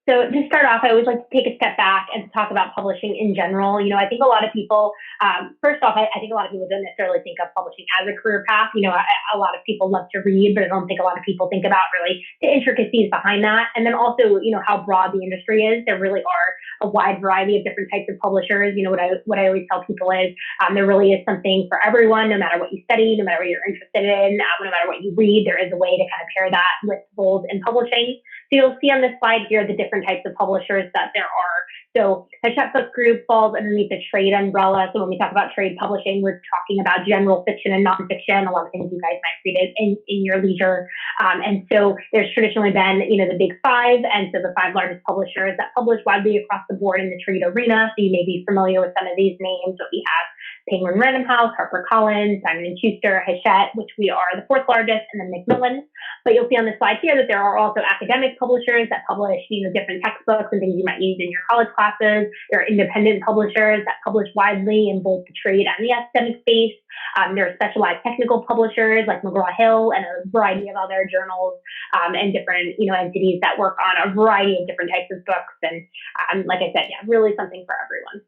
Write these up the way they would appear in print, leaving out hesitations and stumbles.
So to start off, I always like to take a step back and talk about publishing in general. I think a lot of people, first off, I think a lot of people don't necessarily think of publishing as a career path. A lot of people love to read, but I don't think a lot of people think about really the intricacies behind that. And then also, how broad the industry is. There really are a wide variety of different types of publishers. What I always tell people is there really is something for everyone, no matter what you study, no matter what you're interested in, no matter what you read, there is a way to kind of pair that with roles in publishing. So you'll see on this slide here the different types of publishers that there are. So Hachette Book Group falls underneath the trade umbrella. So when we talk about trade publishing, we're talking about general fiction and nonfiction, a lot of things you guys might read in your leisure. And so there's traditionally been, the big five, and so the five largest publishers that publish widely across the board in the trade arena. So you may be familiar with some of these names, but we have Penguin Random House, HarperCollins, Simon & Schuster, Hachette, which we are the fourth largest, and then Macmillan. But you'll see on the slide here that there are also academic publishers that publish, different textbooks and things you might use in your college classes. There are independent publishers that publish widely in both the trade and the academic space. There are specialized technical publishers like McGraw-Hill and a variety of other journals and different, entities that work on a variety of different types of books. And like I said, really something for everyone.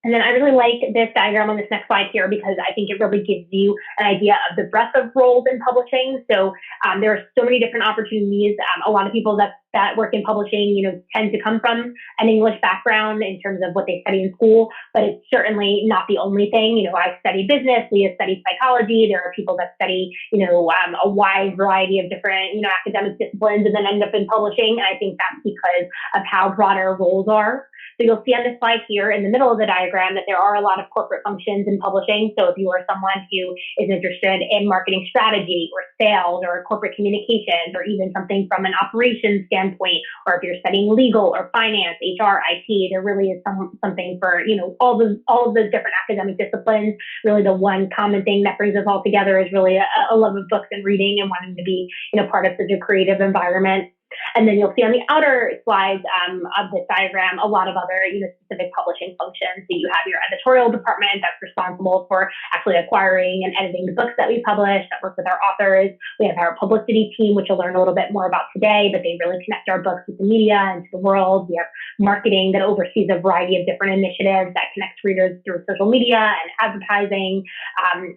And then I really like this diagram on this next slide here because I think it really gives you an idea of the breadth of roles in publishing. So there are so many different opportunities. A lot of people that work in publishing, tend to come from an English background in terms of what they study in school, but it's certainly not the only thing. I study business, Leah studies psychology. There are people that study, a wide variety of different, academic disciplines and then end up in publishing. And I think that's because of how broad our roles are. So you'll see on this slide here in the middle of the diagram that there are a lot of corporate functions in publishing. So if you are someone who is interested in marketing strategy or sales or corporate communications or even something from an operations standpoint, or if you're studying legal or finance, HR, IT, there really is something for, all of those different academic disciplines. Really the one common thing that brings us all together is really a love of books and reading and wanting to be, part of such a creative environment. And then you'll see on the outer slides of this diagram a lot of other specific publishing functions. So you have your editorial department that's responsible for actually acquiring and editing the books that we publish, that work with our authors. We have our publicity team, which you'll learn a little bit more about today, but they really connect our books with the media and to the world. We have marketing that oversees a variety of different initiatives that connects readers through social media and advertising.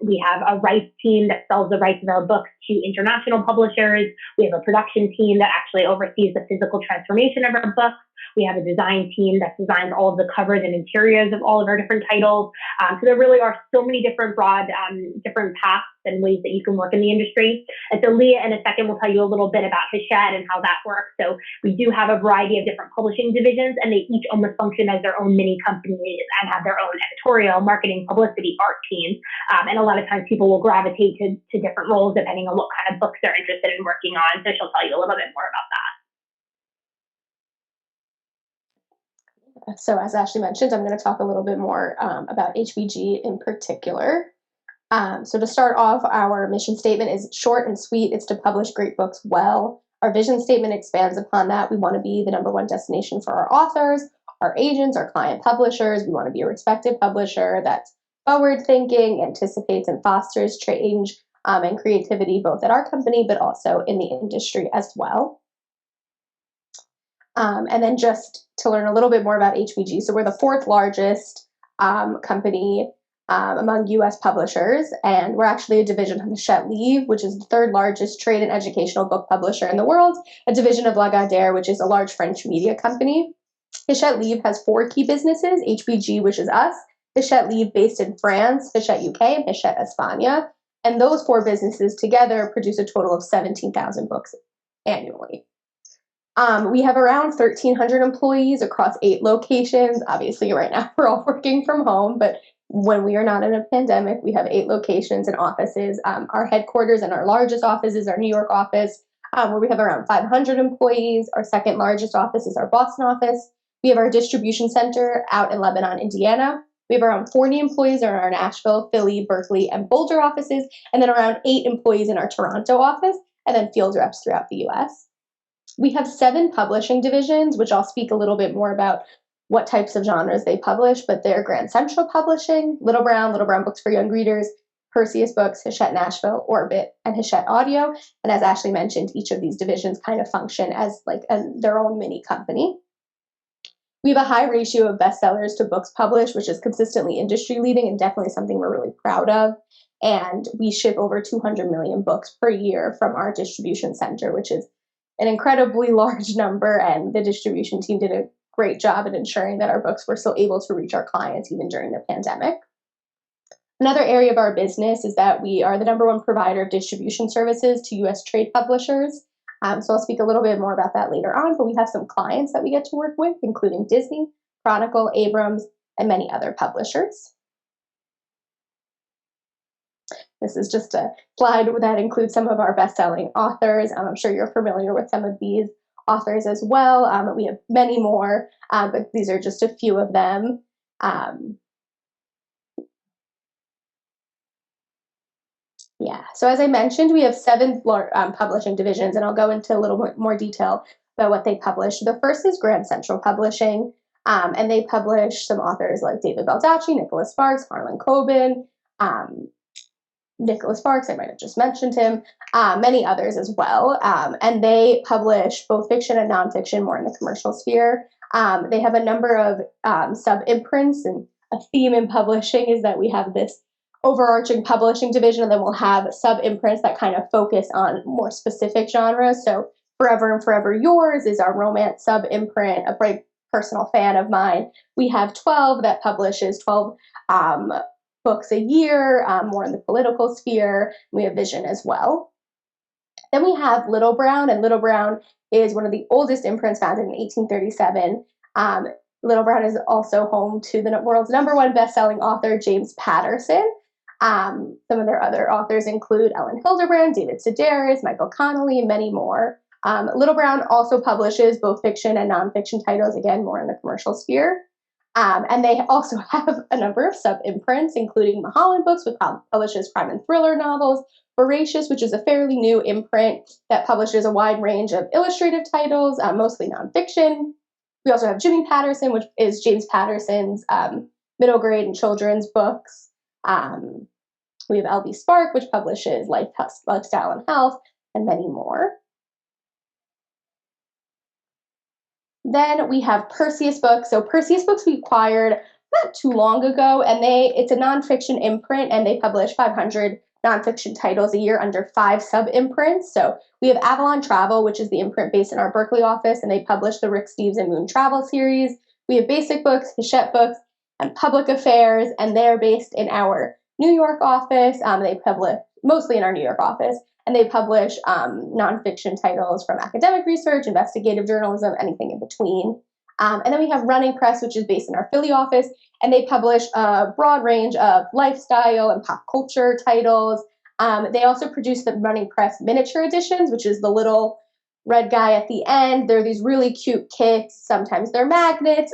We have a rights team that sells the rights of our books to international publishers. We have a production team that actually oversees the physical transformation of our books. We have a design team that designs all of the covers and interiors of all of our different titles. So there really are so many different broad, different paths and ways that you can work in the industry. And so Leah, in a second, will tell you a little bit about Hachette and how that works. So we do have a variety of different publishing divisions, and they each almost function as their own mini companies and have their own editorial, marketing, publicity, art teams. And a lot of times people will gravitate to different roles depending on what kind of books they're interested in working on. So she'll tell you a little bit more about that. So as Ashley mentioned, I'm going to talk a little bit more about HBG in particular. So to start off, our mission statement is short and sweet. It's to publish great books well. Our vision statement expands upon that. We want to be the #1 destination for our authors, our agents, our client publishers. We want to be a respected publisher that's forward-thinking, anticipates and fosters change and creativity both at our company, but also in the industry as well. And then just to learn a little bit more about HBG. So we're the fourth largest company among U.S. publishers, and we're actually a division of Hachette Livre, which is the third largest trade and educational book publisher in the world, a division of Lagardère, which is a large French media company. Hachette Livre has 4 key businesses: HBG, which is us, Hachette Livre based in France, Hachette UK, and Hachette España. And those 4 businesses together produce a total of 17,000 books annually. We have around 1,300 employees across 8 locations. Obviously, right now we're all working from home, but when we are not in a pandemic, we have 8 locations and offices. Our headquarters and our largest office is our New York office, where we have around 500 employees. Our second largest office is our Boston office. We have our distribution center out in Lebanon, Indiana. We have around 40 employees in our Nashville, Philly, Berkeley, and Boulder offices, and then around 8 employees in our Toronto office, and then field reps throughout the US. We have 7 publishing divisions, which I'll speak a little bit more about what types of genres they publish, but they're Grand Central Publishing, Little Brown Books for Young Readers, Perseus Books, Hachette Nashville, Orbit, and Hachette Audio. And as Ashley mentioned, each of these divisions kind of function as like their own mini company. We have a high ratio of bestsellers to books published, which is consistently industry leading and definitely something we're really proud of. And we ship over 200 million books per year from our distribution center, which is an incredibly large number. And the distribution team did a great job at ensuring that our books were still able to reach our clients even during the pandemic. Another area of our business is that we are the #1 provider of distribution services to U.S. trade publishers. So I'll speak a little bit more about that later on, but we have some clients that we get to work with, including Disney, Chronicle, Abrams, and many other publishers. This is just a slide that includes some of our best-selling authors. I'm sure you're familiar with some of these authors as well. We have many more, but these are just a few of them. Yeah, so as I mentioned, we have 7 publishing divisions, and I'll go into a little bit more detail about what they publish. The first is Grand Central Publishing, and they publish some authors like David Baldacci, Nicholas Sparks, Harlan Coben, Nicholas Sparks, I might have just mentioned him, many others as well. And they publish both fiction and nonfiction, more in the commercial sphere. They have a number of sub-imprints, and a theme in publishing is that we have this overarching publishing division, and then we'll have sub-imprints that kind of focus on more specific genres. So Forever and Forever Yours is our romance sub-imprint, a very personal fan of mine. We have 12 that publishes 12 books a year, more in the political sphere. We have Vision as well. Then we have Little Brown, and Little Brown is one of the oldest imprints, founded in 1837. Little Brown is also home to the world's #1 best-selling author, James Patterson. Some of their other authors include Ellen Hildebrand, David Sedaris, Michael Connelly, and many more. Little Brown also publishes both fiction and nonfiction titles, again, more in the commercial sphere. And they also have a number of sub-imprints, including Mulholland Books, which publishes crime and thriller novels, Voracious, which is a fairly new imprint that publishes a wide range of illustrative titles, mostly nonfiction. We also have Jimmy Patterson, which is James Patterson's middle grade and children's books. We have L.B. Spark, which publishes Lifestyle and Health, and many more. Then we have Perseus Books. So Perseus Books we acquired not too long ago, and it's a nonfiction imprint, and they publish 500 nonfiction titles a year under 5 sub-imprints. So we have Avalon Travel, which is the imprint based in our Berkeley office, and they publish the Rick Steves and Moon Travel series. We have Basic Books, Hachette Books, and Public Affairs, and they're based in our New York office. They publish mostly in our New York office, and they publish nonfiction titles from academic research, investigative journalism, anything in between. And then we have Running Press, which is based in our Philly office, and they publish a broad range of lifestyle and pop culture titles. They also produce the Running Press miniature editions, which is the little red guy at the end. They're these really cute kits. Sometimes they're magnets.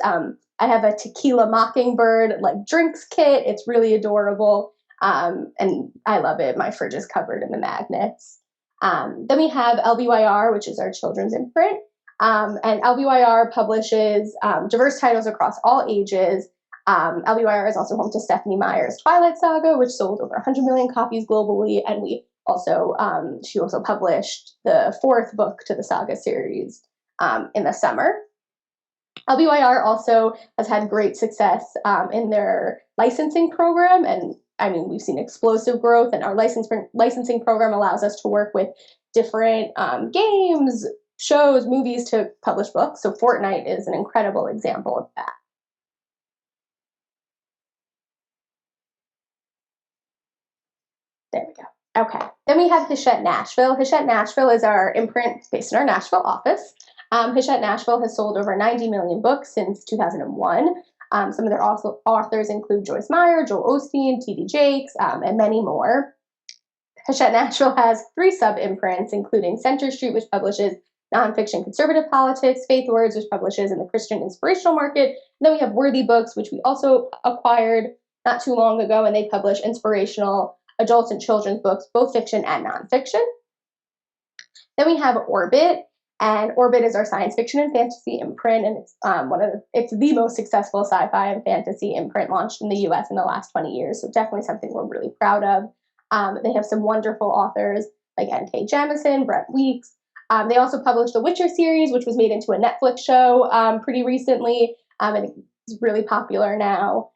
I have a Tequila Mockingbird like drinks kit. It's really adorable. And I love it. My fridge is covered in the magnets. Then we have LBYR, which is our children's imprint. And LBYR publishes diverse titles across all ages. LBYR is also home to Stephanie Meyer's Twilight Saga, which sold over 100 million copies globally. And she also published the 4th book to the Saga series in the summer. LBYR also has had great success in their licensing program, and I mean, we've seen explosive growth, and our licensing program allows us to work with different games, shows, movies to publish books. So Fortnite is an incredible example of that. There we go. Okay. Then we have Hachette Nashville. Hachette Nashville is our imprint based in our Nashville office. Hachette Nashville has sold over 90 million books since 2001. Some of their authors include Joyce Meyer, Joel Osteen, T.D. Jakes, and many more. Hachette Nashville has 3 sub-imprints, including Center Street, which publishes nonfiction conservative politics, Faith Words, which publishes in the Christian inspirational market. And then we have Worthy Books, which we also acquired not too long ago, and they publish inspirational adults and children's books, both fiction and nonfiction. Then we have Orbit, and Orbit is our science fiction and fantasy imprint, and it's the most successful sci-fi and fantasy imprint launched in the U.S. in the last 20 years. So definitely something we're really proud of. They have some wonderful authors like N.K. Jemisin, Brett Weeks. They also published the Witcher series, which was made into a Netflix show pretty recently, and it's really popular now.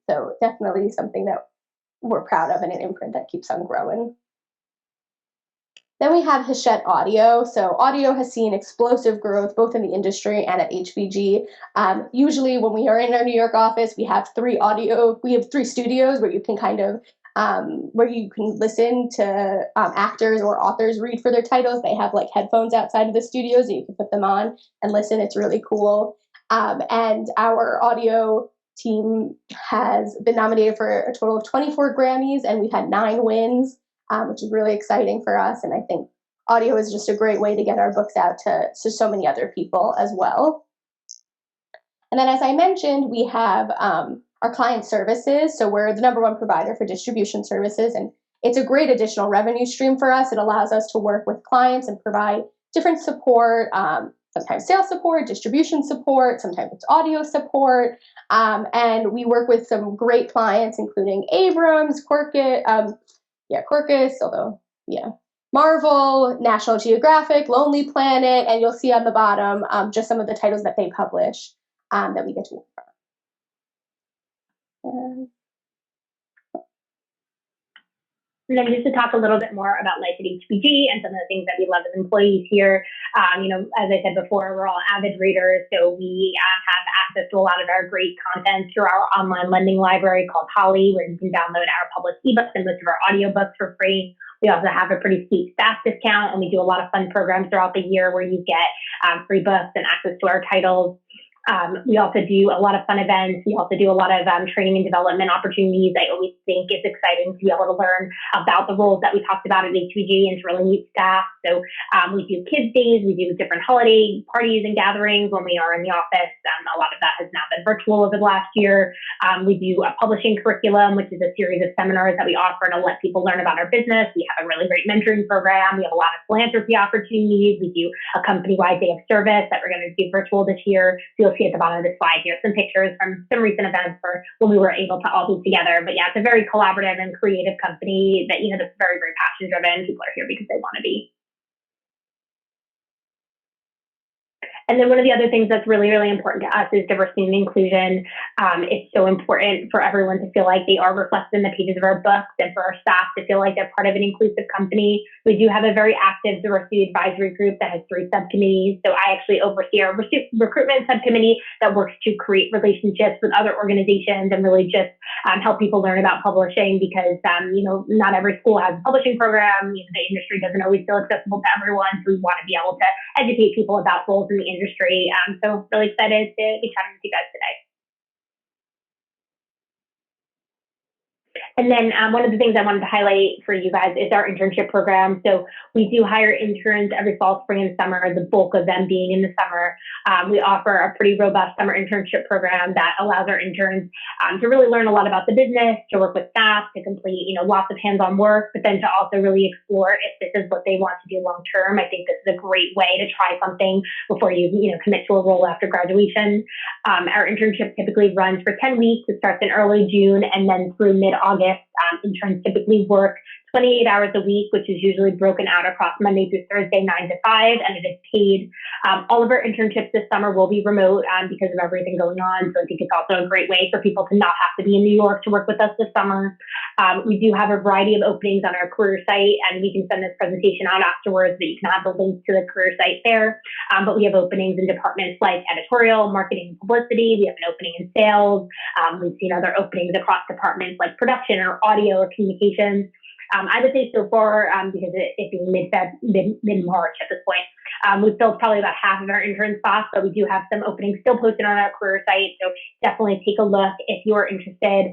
So definitely something that we're proud of and an imprint that keeps on growing. Then we have Hachette Audio. So audio has seen explosive growth both in the industry and at HBG. Usually when we are in our New York office, we have three studios where you can where you can listen to actors or authors read for their titles. They have like headphones outside of the studios that you can put them on and listen. It's really cool. And our audio team has been nominated for a total of 24 Grammys, and we've had 9 wins, which is really exciting for us. And I think audio is just a great way to get our books out to so many other people as well. And then, as I mentioned, we have our client services. So we're the #1 provider for distribution services, and it's a great additional revenue stream for us. It allows us to work with clients and provide different support, sometimes sales support, distribution support, sometimes it's audio support. And we work with some great clients, including Abrams, Quirkus, Marvel, National Geographic, Lonely Planet, and you'll see on the bottom just some of the titles that they publish that we get to work on. And then just to talk a little bit more about life at HBG and some of the things that we love as employees here. As I said before, we're all avid readers, so we have access to a lot of our great content through our online lending library called Holly, where you can download our published ebooks and most of our audiobooks for free. We also have a pretty steep staff discount, and we do a lot of fun programs throughout the year where you get free books and access to our titles. We also do a lot of fun events. We also do a lot of training and development opportunities. I always think it's exciting to be able to learn about the roles that we talked about at HBG and to really meet staff. So we do kids days, we do different holiday parties and gatherings when we are in the office. A lot of that has now been virtual over the last year. We do a publishing curriculum, which is a series of seminars that we offer to let people learn about our business. We have a really great mentoring program. We have a lot of philanthropy opportunities. We do a company-wide day of service that we're going to do virtual this year. So you'll see at the bottom of the slide here some pictures from some recent events for when we were able to all be together. But yeah, it's a very collaborative and creative company that, that's very, very passion driven. People are here because they want to be. And then one of the other things that's really, really important to us is diversity and inclusion. It's so important for everyone to feel like they are reflected in the pages of our books and for our staff to feel like they're part of an inclusive company. We do have a very active diversity advisory group that has 3 subcommittees. So I actually oversee our recruitment subcommittee that works to create relationships with other organizations and really just help people learn about publishing because, not every school has a publishing program. The industry doesn't always feel accessible to everyone. So we want to be able to educate people about roles in the industry. So really excited to be chatting with you guys today. And then one of the things I wanted to highlight for you guys is our internship program. So we do hire interns every fall, spring, and summer, the bulk of them being in the summer. We offer a pretty robust summer internship program that allows our interns to really learn a lot about the business, to work with staff, to complete, lots of hands-on work, but then to also really explore if this is what they want to do long term. I think this is a great way to try something before you, commit to a role after graduation. Our internship typically runs for 10 weeks. It starts in early June and then through mid-August. Interns typically work 28 hours a week, which is usually broken out across Monday through Thursday, 9 to 5, and it is paid. All of our internships this summer will be remote because of everything going on. So I think it's also a great way for people to not have to be in New York to work with us this summer. We do have a variety of openings on our career site, and we can send this presentation out afterwards, but you can have the links to the career site there. But we have openings in departments like editorial, marketing, and publicity. We have an opening in sales. We've seen other openings across departments like production or audio or communications. I would say so far, because it being mid-March at this point, we've filled probably about half of our intern spots, but we do have some openings still posted on our career site. So definitely take a look if you're interested.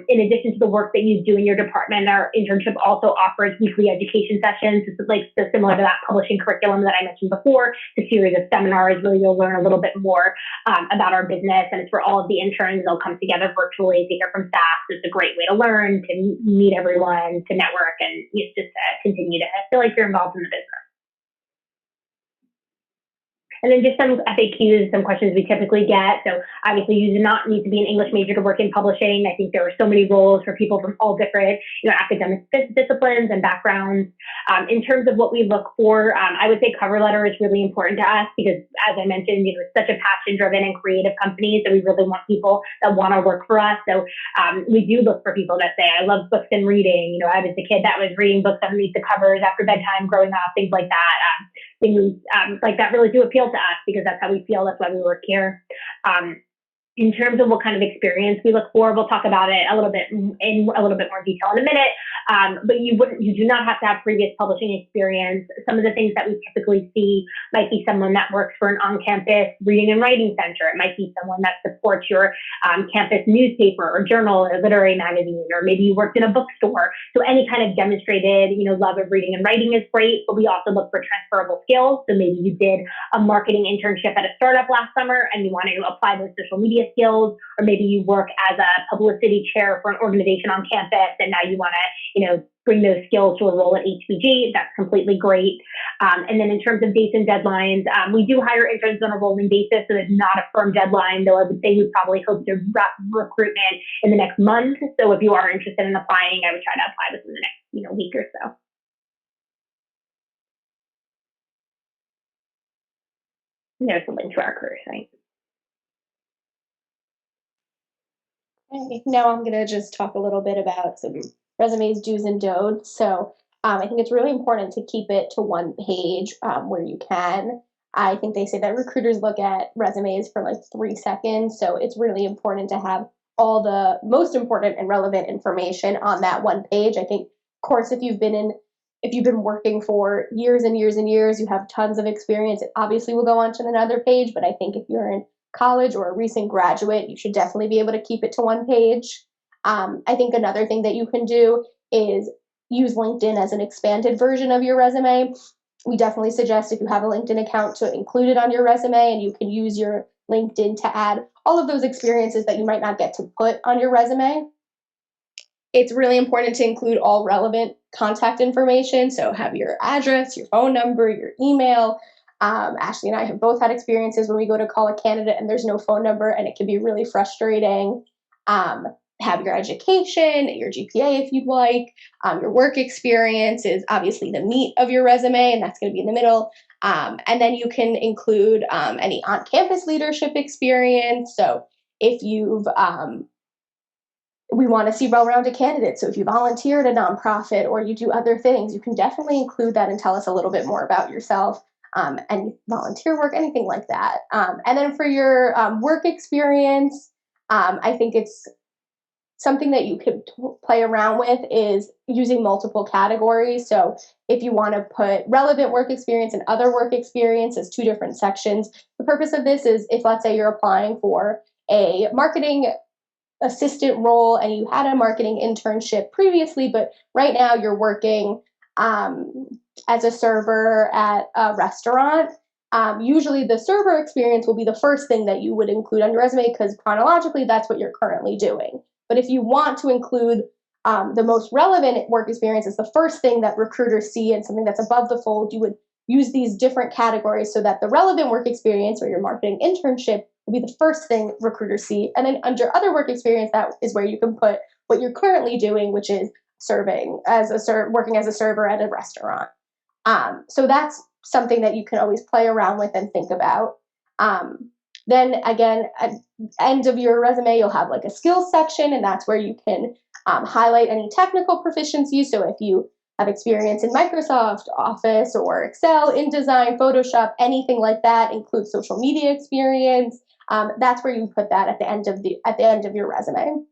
In addition to the work that you do in your department, our internship also offers weekly education sessions. This is so similar to that publishing curriculum that I mentioned before, the series of seminars. Really, you'll learn a little bit more about our business, and it's for all of the interns. They'll come together virtually to hear from staff. So it's a great way to learn, to meet everyone, to network, and just continue to feel like you're involved in the business. And then just some FAQs, some questions we typically get. So obviously you do not need to be an English major to work in publishing. I think there are so many roles for people from all different, academic disciplines and backgrounds. In terms of what we look for, I would say cover letter is really important to us because, as I mentioned, it's such a passion-driven and creative company, so we really want people that want to work for us. So we do look for people that say, I love books and reading. I was the kid that was reading books underneath the covers after bedtime growing up, things like that. Things like that really do appeal to us because that's how we feel. That's why we work here. In terms of what kind of experience we look for, we'll talk about it a little bit in a little bit more detail in a minute. But you do not have to have previous publishing experience. Some of the things that we typically see might be someone that works for an on-campus reading and writing center. It might be someone that supports your campus newspaper or journal or literary magazine, or maybe you worked in a bookstore. So any kind of demonstrated, love of reading and writing is great. But we also look for transferable skills. So maybe you did a marketing internship at a startup last summer and you want to apply those social media skills, or maybe you work as a publicity chair for an organization on campus and now you want to, bring those skills to a role at HBG. That's completely great. And then in terms of dates and deadlines, we do hire interns on a rolling basis, so it's not a firm deadline, though I would say we probably hope to wrap recruitment in the next month. So if you are interested in applying, I would try to apply within the next, week or so. And there's a link to our career site. Okay, now I'm going to just talk a little bit about some resumes, do's and don'ts. So I think it's really important to keep it to one page where you can. I think they say that recruiters look at resumes for like 3 seconds. So it's really important to have all the most important and relevant information on that one page. I think, of course, if you've been working for years and years and years, you have tons of experience, it obviously will go on to another page. But I think if you're in college or a recent graduate, you should definitely be able to keep it to one page. I think another thing that you can do is use LinkedIn as an expanded version of your resume. We definitely suggest if you have a LinkedIn account to include it on your resume, and you can use your LinkedIn to add all of those experiences that you might not get to put on your resume. It's really important to include all relevant contact information. So have your address, your phone number, your email. Ashley and I have both had experiences when we go to call a candidate and there's no phone number, and it can be really frustrating. Have your education, your GPA if you'd like. Your work experience is obviously the meat of your resume, and that's going to be in the middle. And then you can include any on-campus leadership experience. So if we want to see well-rounded candidates. So if you volunteer at a nonprofit or you do other things, you can definitely include that and tell us a little bit more about yourself. And volunteer work, anything like that. And then for your work experience, I think it's something that you could play around with is using multiple categories. So if you want to put relevant work experience and other work experience as 2 different sections, the purpose of this is if, let's say, you're applying for a marketing assistant role and you had a marketing internship previously, but right now you're working as a server at a restaurant. Usually the server experience will be the first thing that you would include on your resume because chronologically that's what you're currently doing. But if you want to include the most relevant work experience as the first thing that recruiters see and something that's above the fold, you would use these different categories so that the relevant work experience or your marketing internship will be the first thing recruiters see. And then under other work experience, that is where you can put what you're currently doing, which is working as a server at a restaurant. So that's something that you can always play around with and think about. Then again, at the end of your resume, you'll have like a skills section, and that's where you can highlight any technical proficiency. So if you have experience in Microsoft Office or Excel, InDesign, Photoshop, anything like that, include social media experience. That's where you put that at the end of your resume.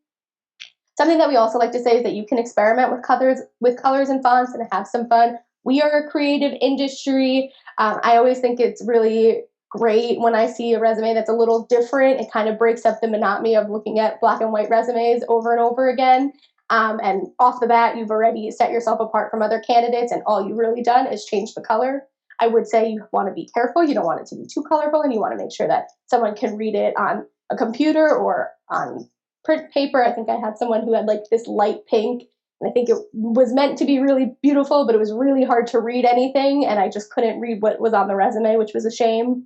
Something that we also like to say is that you can experiment with colors and fonts and have some fun. We are a creative industry. I always think it's really great when I see a resume that's a little different. It kind of breaks up the monotony of looking at black and white resumes over and over again. And off the bat, you've already set yourself apart from other candidates, and all you've really done is change the color. I would say you want to be careful. You don't want it to be too colorful, and you want to make sure that someone can read it on a computer or on print paper. I think I had someone who had like this light pink, and I think it was meant to be really beautiful, but it was really hard to read anything, and I just couldn't read what was on the resume, which was a shame.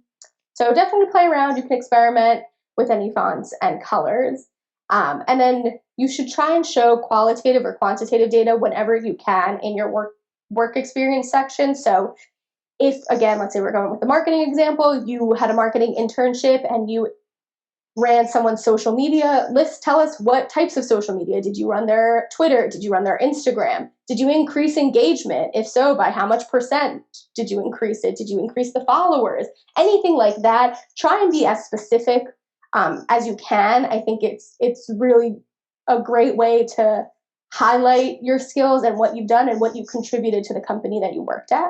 So definitely play around. You can experiment with any fonts and colors. And then you should try and show qualitative or quantitative data whenever you can in your work experience section. So if, again, let's say we're going with the marketing example, you had a marketing internship and you ran someone's social media list. Tell us what types of social media. Did you run their Twitter? Did you run their Instagram? Did you increase engagement? If so, by how much percent did you increase it? Did you increase the followers? Anything like that. Try and be as specific as you can. I think it's really a great way to highlight your skills and what you've done and what you contributed to the company that you worked at.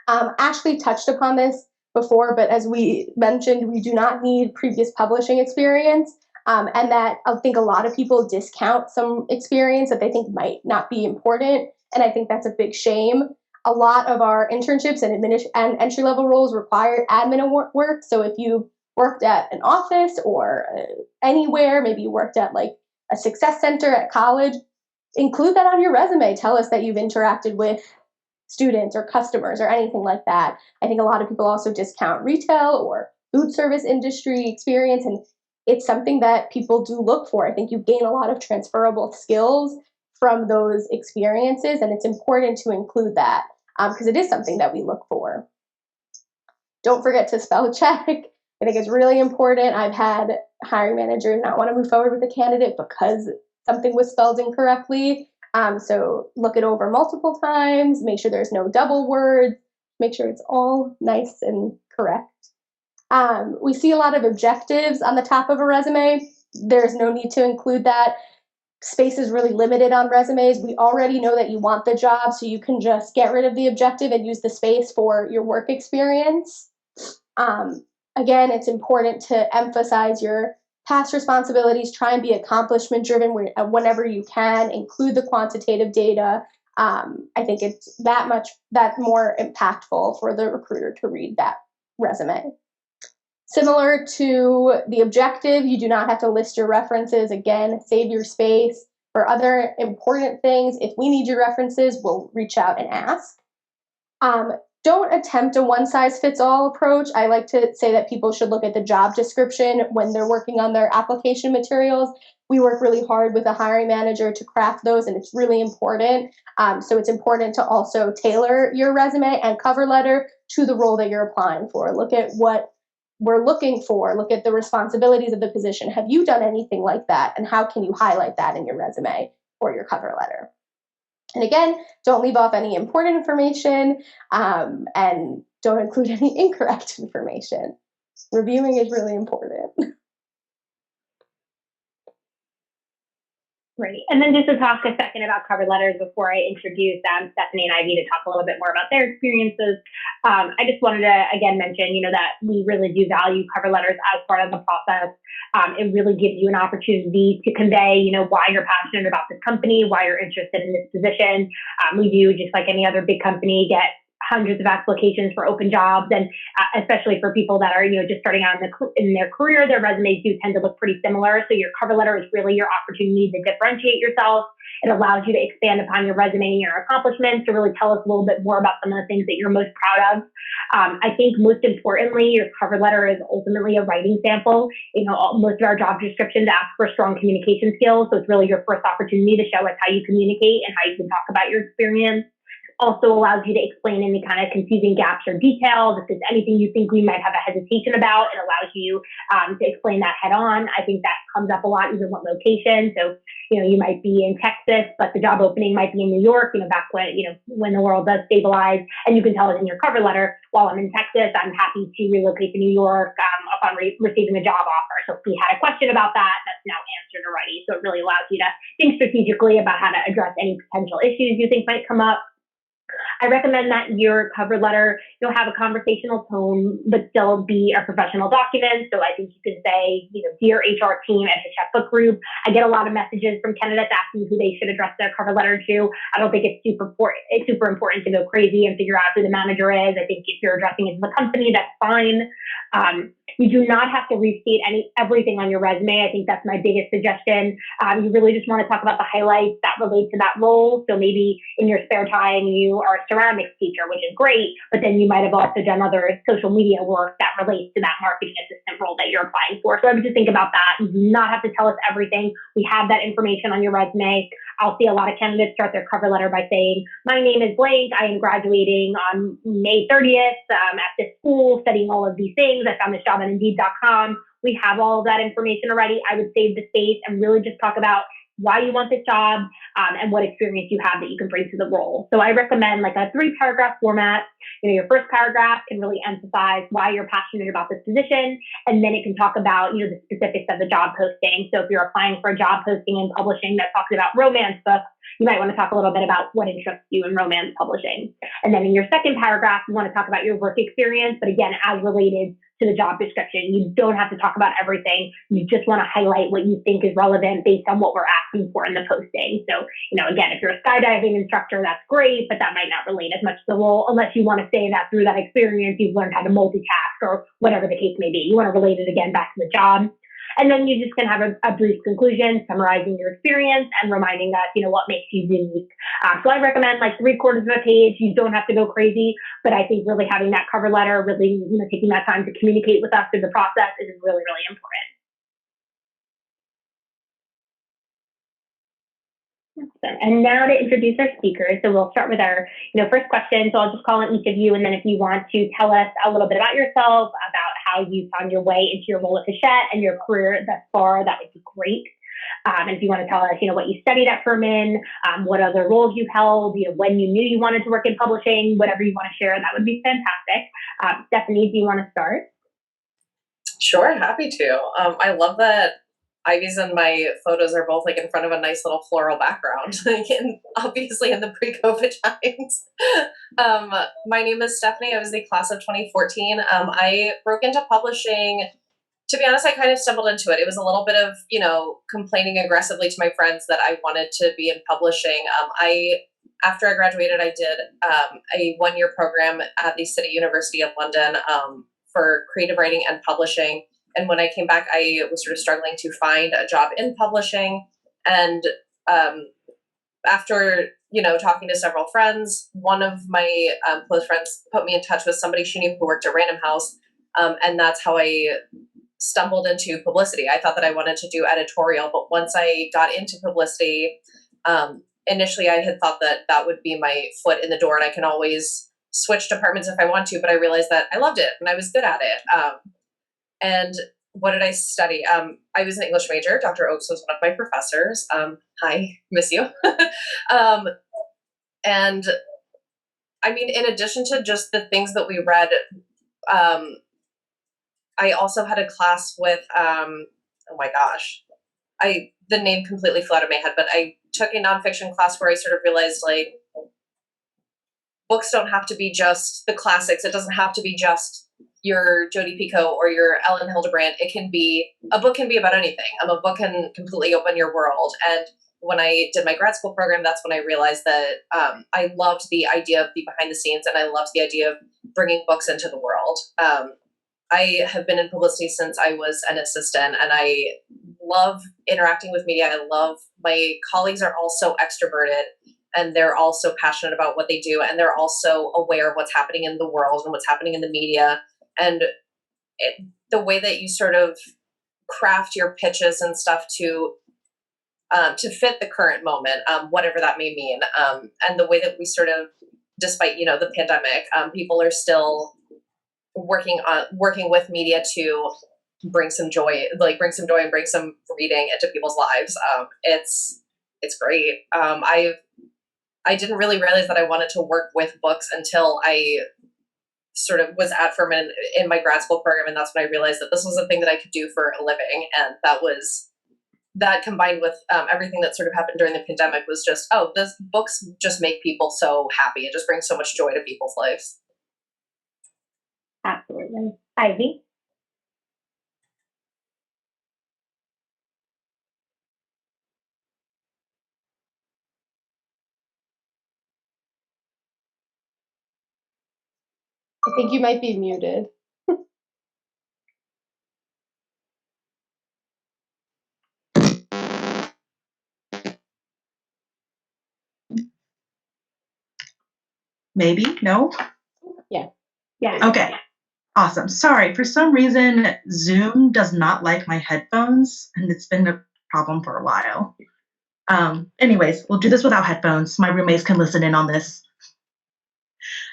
Ashley touched upon this before, but as we mentioned, we do not need previous publishing experience, and that I think a lot of people discount some experience that they think might not be important, and I think that's a big shame. A lot of our internships and entry-level roles require admin work, so if you worked at an office or anywhere, maybe you worked at like a success center at college, include that on your resume. Tell us that you've interacted with students or customers or anything like that. I think a lot of people also discount retail or food service industry experience, and it's something that people do look for. I think you gain a lot of transferable skills from those experiences, and it's important to include that because it is something that we look for. Don't forget to spell check. I think it's really important. I've had hiring managers not want to move forward with a candidate because something was spelled incorrectly. So look it over multiple times, make sure there's no double words, make sure it's all nice and correct. We see a lot of objectives on the top of a resume. There's no need to include that. Space is really limited on resumes. We already know that you want the job, so you can just get rid of the objective and use the space for your work experience. Again, it's important to emphasize your past responsibilities. Try and be accomplishment driven whenever you can. Include the quantitative data. I think it's that more impactful for the recruiter to read that resume. Similar to the objective, you do not have to list your references. Again, save your space for other important things. If we need your references, we'll reach out and ask. Don't attempt a one-size-fits-all approach. I like to say that people should look at the job description when they're working on their application materials. We work really hard with a hiring manager to craft those, and it's really important. So it's important to also tailor your resume and cover letter to the role that you're applying for. Look at what we're looking for. Look at the responsibilities of the position. Have you done anything like that? And how can you highlight that in your resume or your cover letter? And again, don't leave off any important information and don't include any incorrect information. Reviewing is really important. Great. And then just to talk a second about cover letters before I introduce Stephanie and Ivy to talk a little bit more about their experiences. I just wanted to, again, mention, that we really do value cover letters as part of the process. It really gives you an opportunity to convey, why you're passionate about this company, why you're interested in this position. We do, just like any other big company, get hundreds of applications for open jobs, and especially for people that are just starting out in their career, their resumes do tend to look pretty similar. So your cover letter is really your opportunity to differentiate yourself. It allows you to expand upon your resume and your accomplishments to really tell us a little bit more about some of the things that you're most proud of. I think most importantly, your cover letter is ultimately a writing sample. Most of our job descriptions ask for strong communication skills, so it's really your first opportunity to show us how you communicate and how you can talk about your experience. Also allows you to explain any kind of confusing gaps or details. If there's anything you think we might have a hesitation about, it allows you to explain that head on. I think that comes up a lot, even what location. So, you might be in Texas, but the job opening might be in New York, back when the world does stabilize. And you can tell it in your cover letter, while I'm in Texas, I'm happy to relocate to New York upon receiving a job offer. So if we had a question about that, that's now answered already. So it really allows you to think strategically about how to address any potential issues you think might come up. I recommend that your cover letter, have a conversational tone, but still be a professional document. So I think you could say, dear HR team at Hachette Book Group. I get a lot of messages from candidates asking who they should address their cover letter to. I don't think it's super important to go crazy and figure out who the manager is. I think if you're addressing it to the company, that's fine. You do not have to restate everything on your resume. I think that's my biggest suggestion. You really just want to talk about the highlights that relate to that role. So maybe in your spare time, you are a ceramics teacher, which is great, but then you might have also done other social media work that relates to that marketing assistant role that you're applying for. So I would just think about that. You do not have to tell us everything. We have that information on your resume. I'll see a lot of candidates start their cover letter by saying, my name is blank. I am graduating on May 30th at this school, studying all of these things. I found this job on Indeed.com. We have all of that information already. I would save the space and really just talk about why you want this job and what experience you have that you can bring to the role. So I recommend like a 3-paragraph format. Your first paragraph can really emphasize why you're passionate about this position, and then it can talk about, the specifics of the job posting. So if you're applying for a job posting in publishing that talks about romance books, you might want to talk a little bit about what interests you in romance publishing. And then in your second paragraph, you want to talk about your work experience, but again, as related to the job description. You don't have to talk about everything. You just want to highlight what you think is relevant based on what we're asking for in the posting. So, again, if you're a skydiving instructor, that's great, but that might not relate as much to the role unless you want to say that through that experience, you've learned how to multitask or whatever the case may be. You want to relate it again back to the job. And then you just can have a brief conclusion, summarizing your experience and reminding us, what makes you unique. So I recommend like 3/4 of a page. You don't have to go crazy, but I think really having that cover letter, really, taking that time to communicate with us through the process is really, really important. Awesome. And now to introduce our speakers. So we'll start with our, first question. So I'll just call on each of you, and then if you want to tell us a little bit about yourself, about how you found your way into your role at Hachette and your career thus far, that would be great. And if you want to tell us, what you studied at Furman, what other roles you held, when you knew you wanted to work in publishing, whatever you want to share, that would be fantastic. Stephanie, do you want to start? Sure, happy to. I love that Ivy's and my photos are both like in front of a nice little floral background, like obviously in the pre-COVID times. My name is Stephanie. I was the class of 2014. I broke into publishing. To be honest, I kind of stumbled into it. It was a little bit of, complaining aggressively to my friends that I wanted to be in publishing. After I graduated, I did a 1-year program at the City University of London for creative writing and publishing. And when I came back, I was sort of struggling to find a job in publishing. And after, talking to several friends, one of my close friends put me in touch with somebody she knew who worked at Random House. And that's how I stumbled into publicity. I thought that I wanted to do editorial, but once I got into publicity, initially I had thought that that would be my foot in the door, and I can always switch departments if I want to, but I realized that I loved it and I was good at it. And what did I study? I was an English major. Dr. Oakes was one of my professors. Hi, miss you. And I mean, in addition to just the things that we read, I also had a class with, oh my gosh, the name completely flew out of my head, but I took a nonfiction class where I sort of realized like books don't have to be just the classics. It doesn't have to be just your Jodi Picoult or your Ellen Hildebrand. A book can be about anything. A book can completely open your world. And when I did my grad school program, that's when I realized that I loved the idea of the behind the scenes, and I loved the idea of bringing books into the world. I have been in publicity since I was an assistant, and I love interacting with media. I love my colleagues are all so extroverted, and they're all so passionate about what they do, and they're also aware of what's happening in the world and what's happening in the media. And the way that you sort of craft your pitches and stuff to fit the current moment, whatever that may mean, and the way that we sort of, despite the pandemic, people are still working with media to bring some joy and bring some reading into people's lives. It's great. I didn't really realize that I wanted to work with books until I sort of was at Furman in my grad school program, and that's when I realized that this was a thing that I could do for a living. And that combined with everything that sort of happened during the pandemic was just, this books just make people so happy. It just brings so much joy to people's lives. Absolutely. Ivy? I think you might be muted. Maybe? No? Yeah. Okay. Awesome. Sorry. For some reason, Zoom does not like my headphones, and it's been a problem for a while. Anyways, we'll do this without headphones. My roommates can listen in on this.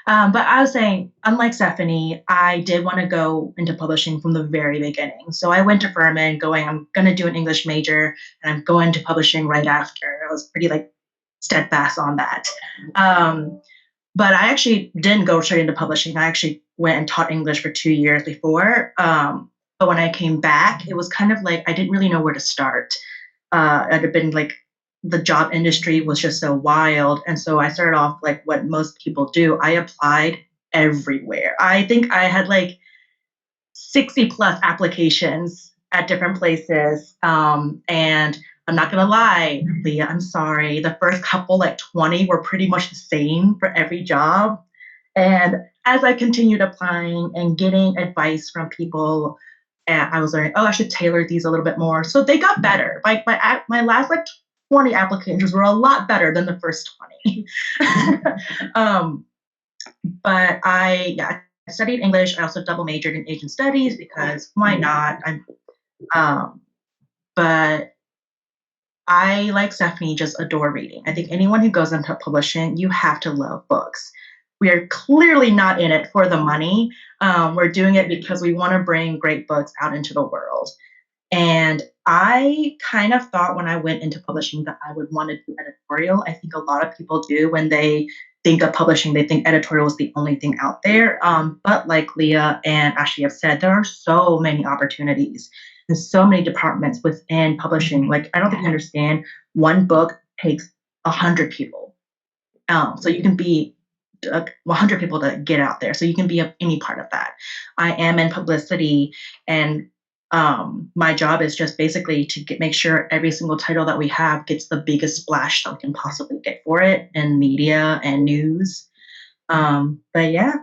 But I was saying, unlike Stephanie, I did want to go into publishing from the very beginning. So I went to Furman going, I'm going to do an English major and I'm going to publishing right after. I was pretty steadfast on that. But I actually didn't go straight into publishing. I actually went and taught English for 2 years before. But when I came back, it was kind of like I didn't really know where to start. It had been the job industry was just so wild. And so I started off like what most people do. I applied everywhere. I think I had 60 plus applications at different places. And I'm not going to lie, Leah, I'm sorry. The first couple, 20, were pretty much the same for every job. And as I continued applying and getting advice from people, I was learning, I should tailor these a little bit more. So they got better. My last 20 applications were a lot better than the first 20. But I studied English. I also double majored in Asian studies because why not? But I, like Stephanie, just adore reading. I think anyone who goes into publishing, you have to love books. We are clearly not in it for the money. We're doing it because we want to bring great books out into the world. And I kind of thought when I went into publishing that I would want to do editorial. I think a lot of people do when they think of publishing, they think editorial is the only thing out there. But like Leah and Ashley have said, there are so many opportunities and so many departments within publishing. I don't think you understand. One book takes 100 people. So you can be 100 people to get out there. So you can be any part of that. I am in publicity, and my job is just basically to make sure every single title that we have gets the biggest splash that we can possibly get for it in media and news. But yeah,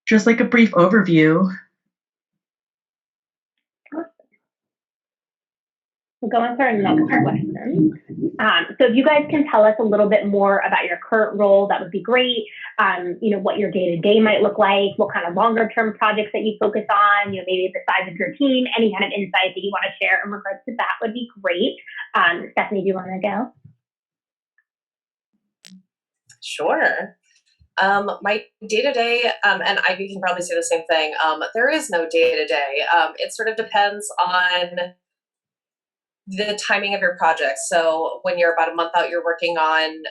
just a brief overview. We'll go on to our next question. So if you guys can tell us a little bit more about your current role, that would be great. What your day-to-day might look like, what kind of longer-term projects that you focus on, maybe the size of your team, any kind of insight that you want to share in regards to that would be great. Stephanie, do you want to go? Sure. My day-to-day, and Ivy can probably say the same thing, there is no day-to-day. It sort of depends on the timing of your project. So when you're about a month out, you're working on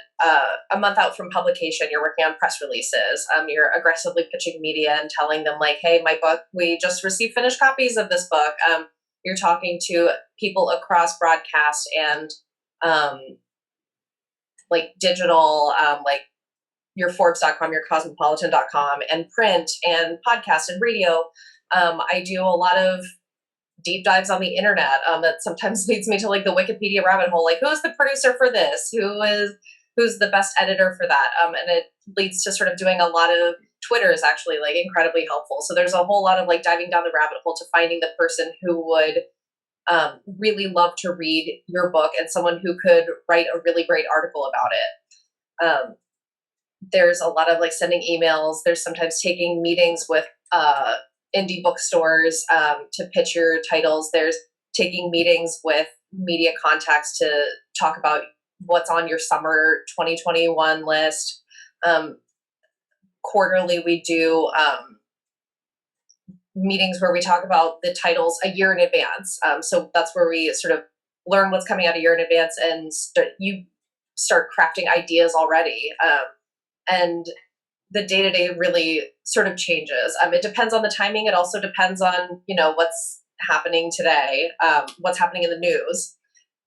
a month out from publication, you're working on press releases. You're aggressively pitching media and telling them hey, my book, we just received finished copies of this book. You're talking to people across broadcast and digital, your Forbes.com, your Cosmopolitan.com, and print and podcast and radio. I do a lot of deep dives on the internet that sometimes leads me to the Wikipedia rabbit hole. Who's the producer for this? Who's the best editor for that? And it leads to sort of doing a lot of Twitter is actually incredibly helpful. So there's a whole lot of diving down the rabbit hole to finding the person who would really love to read your book and someone who could write a really great article about it. There's a lot of sending emails. There's sometimes taking meetings with indie bookstores to pitch your titles. There's taking meetings with media contacts to talk about what's on your summer 2021 list. Quarterly, we do meetings where we talk about the titles a year in advance. So that's where we sort of learn what's coming out a year in advance, and you start crafting ideas already. And the day-to-day really sort of changes. It depends on the timing. It also depends on, what's happening today, what's happening in the news.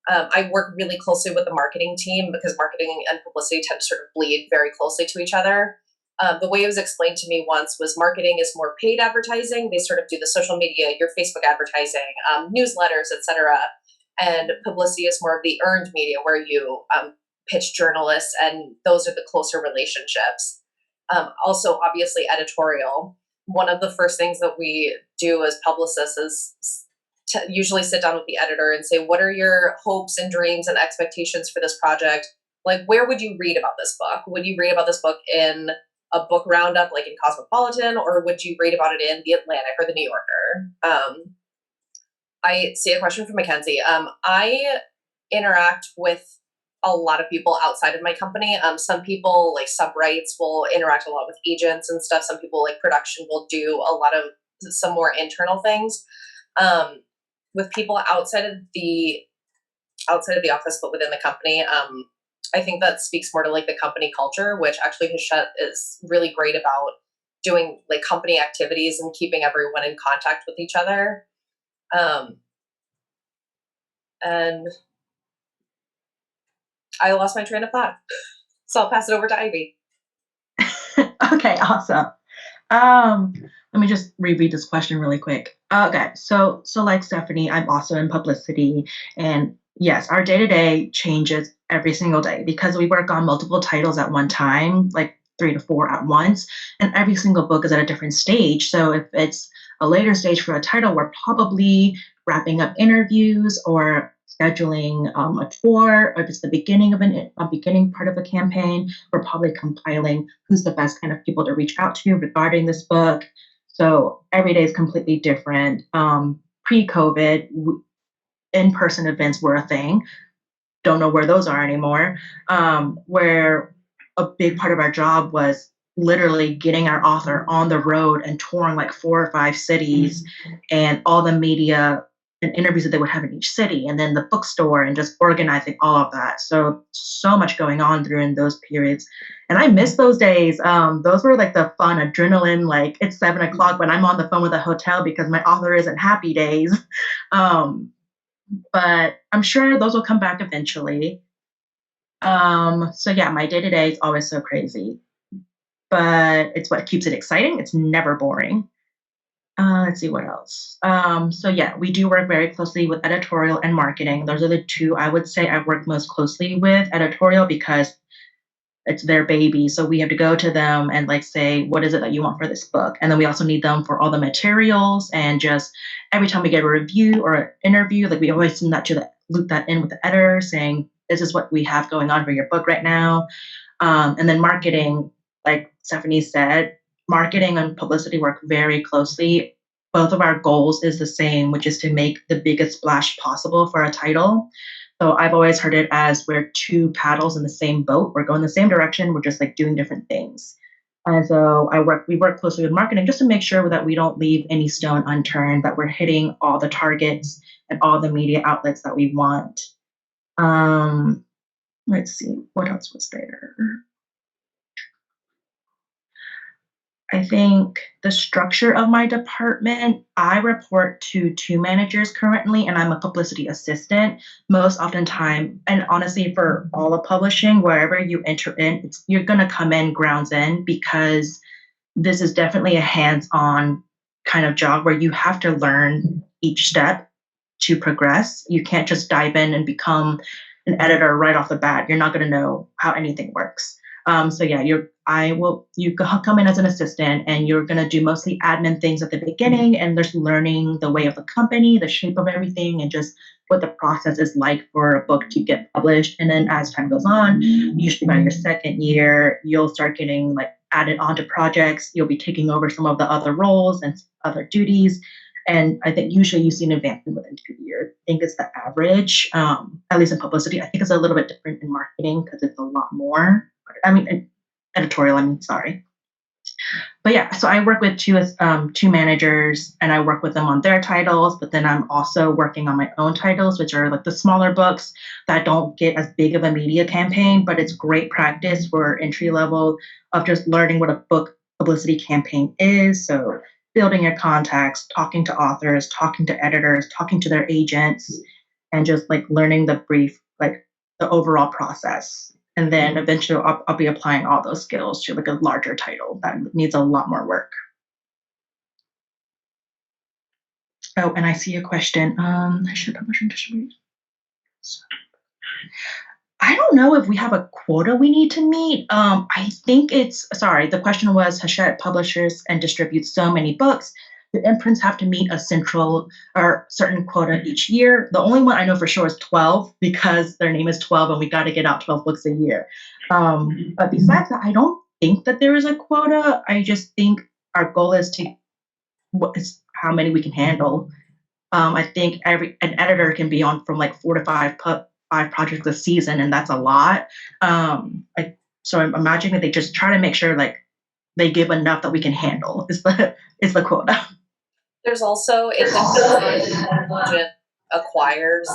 I work really closely with the marketing team because marketing and publicity tend to sort of bleed very closely to each other. The way it was explained to me once was marketing is more paid advertising. They sort of do the social media, your Facebook advertising, newsletters, etc. And publicity is more of the earned media where you pitch journalists, and those are the closer relationships. Also, obviously, editorial. One of the first things that we do as publicists is to usually sit down with the editor and say, what are your hopes and dreams and expectations for this project? Where would you read about this book? Would you read about this book in a book roundup like in Cosmopolitan, or would you read about it in The Atlantic or The New Yorker? I see a question from Mackenzie. I interact with a lot of people outside of my company. Some people like sub-rights will interact a lot with agents and stuff. Some people like production will do a lot of some more internal things. With people outside of the office, but within the company, I think that speaks more to like the company culture, which actually Hachette is really great about doing like company activities and keeping everyone in contact with each other. And I lost my train of thought, so I'll pass it over to Ivy. Okay, awesome. Let me just reread this question really quick. Okay, so like Stephanie, I'm also in publicity, and yes, our day-to-day changes every single day because we work on multiple titles at one time, like 3 to 4 at once, and every single book is at a different stage. So if it's a later stage for a title, we're probably wrapping up interviews or scheduling a tour. Or if it's the beginning of a beginning part of a campaign, we're probably compiling who's the best kind of people to reach out to regarding this book. So every day is completely different. Pre-COVID, in-person events were a thing. Don't know where those are anymore. Where a big part of our job was literally getting our author on the road and touring like 4 or 5 cities and all the media and interviews that they would have in each city, and then the bookstore and just organizing all of that. So much going on during those periods. And I miss those days. Those were like the fun adrenaline, like it's 7 o'clock when I'm on the phone with a hotel because my author isn't happy days. But I'm sure those will come back eventually. So yeah, my day-to-day is always so crazy, but it's what keeps it exciting. It's never boring. Let's see what else. So yeah, we do work very closely with editorial and marketing. Those are the two I would say I work most closely with. Editorial because it's their baby. So we have to go to them and like say, what is it that you want for this book? And then we also need them for all the materials, and just every time we get a review or an interview, like we always send that to loop that in with the editor saying, this is what we have going on for your book right now. And then marketing, like Stephanie said, marketing and publicity work very closely. Both of our goals is the same, which is to make the biggest splash possible for a title. So I've always heard it as we're 2 paddles in the same boat. We're going the same direction. We're just like doing different things. And so we work closely with marketing just to make sure that we don't leave any stone unturned, that we're hitting all the targets and all the media outlets that we want. Let's see, what else was there? I think the structure of my department, I report to 2 managers currently, and I'm a publicity assistant most often time. And honestly, for all of publishing, wherever you enter in, you're going to come in grounds in, because this is definitely a hands-on kind of job where you have to learn each step to progress. You can't just dive in and become an editor right off the bat. You're not going to know how anything works. So yeah, you come in as an assistant, and you're going to do mostly admin things at the beginning, and there's learning the way of the company, the shape of everything, and just what the process is like for a book to get published. And then as time goes on, usually by your 2nd year, you'll start getting like added onto projects. You'll be taking over some of the other roles and other duties. And I think usually you see an advancement within 2 years. I think it's the average, at least in publicity. I think it's a little bit different in marketing because it's a lot more. Editorial, sorry. But yeah, so I work with 2 managers, and I work with them on their titles, but then I'm also working on my own titles, which are like the smaller books that don't get as big of a media campaign, but it's great practice for entry level of just learning what a book publicity campaign is. So building your contacts, talking to authors, talking to editors, talking to their agents, and just like learning the brief, like the overall process. And then eventually I'll be applying all those skills to like a larger title that needs a lot more work. Oh, and I see a question. Should publish and distribute? I don't know if we have a quota we need to meet. I think the question was, Hachette publishes and distributes so many books. The imprints have to meet a central or certain quota each year. The only one I know for sure is 12, because their name is 12 and we got to get out 12 books a year. But besides that, I don't think that there is a quota. I just think our goal is how many we can handle. I think an editor can be on from like 4 to 5 projects a season, and that's a lot. So I'm imagining that they just try to make sure like they give enough that we can handle is the quota. There's also it depends on what agent acquires.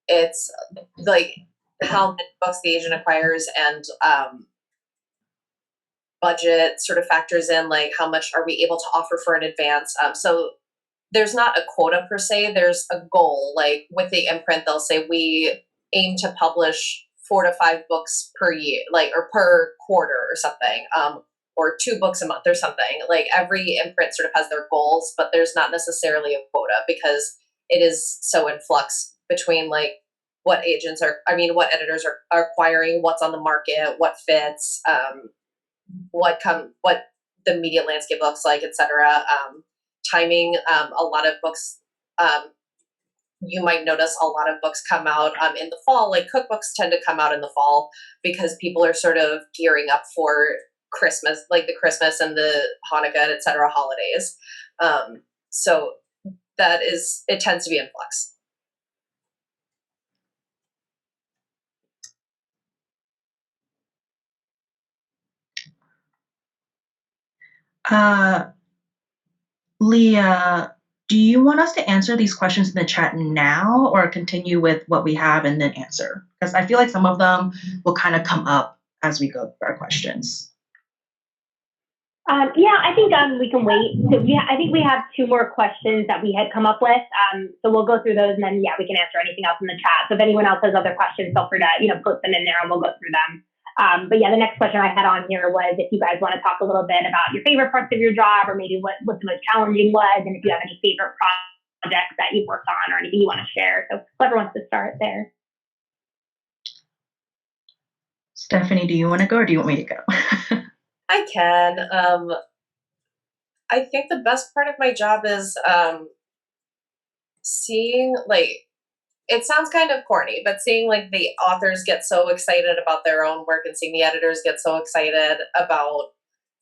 It's like how many books the agent acquires, and budget sort of factors in, like how much are we able to offer for an advance. So there's not a quota per se, there's a goal. Like with the imprint, they'll say we aim to publish 4 to 5 books per year, like, or per quarter or something, or 2 books a month or something. Like every imprint sort of has their goals, but there's not necessarily a quota because it is so in flux between like what editors are acquiring, what's on the market, what fits, what the media landscape looks like, etc. Timing. A lot of books, you might notice a lot of books come out in the fall. Like cookbooks tend to come out in the fall because people are sort of gearing up for Christmas, like the Christmas and the Hanukkah, etc. holidays. So it tends to be in flux. Leah, do you want us to answer these questions in the chat now or continue with what we have and then answer? Because I feel like some of them will kind of come up as we go through our questions. Yeah, I think we can wait. So I think we have 2 more questions that we had come up with. So we'll go through those, and then we can answer anything else in the chat. So if anyone else has other questions, feel free to post them in there, and we'll go through them. But the next question I had on here was if you guys want to talk a little bit about your favorite parts of your job, or maybe what the most challenging was, and if you have any favorite projects that you've worked on or anything you want to share. So whoever wants to start there. Stephanie, do you want to go or do you want me to go? I can. I think the best part of my job is seeing, like, it sounds kind of corny, but seeing like the authors get so excited about their own work and seeing the editors get so excited about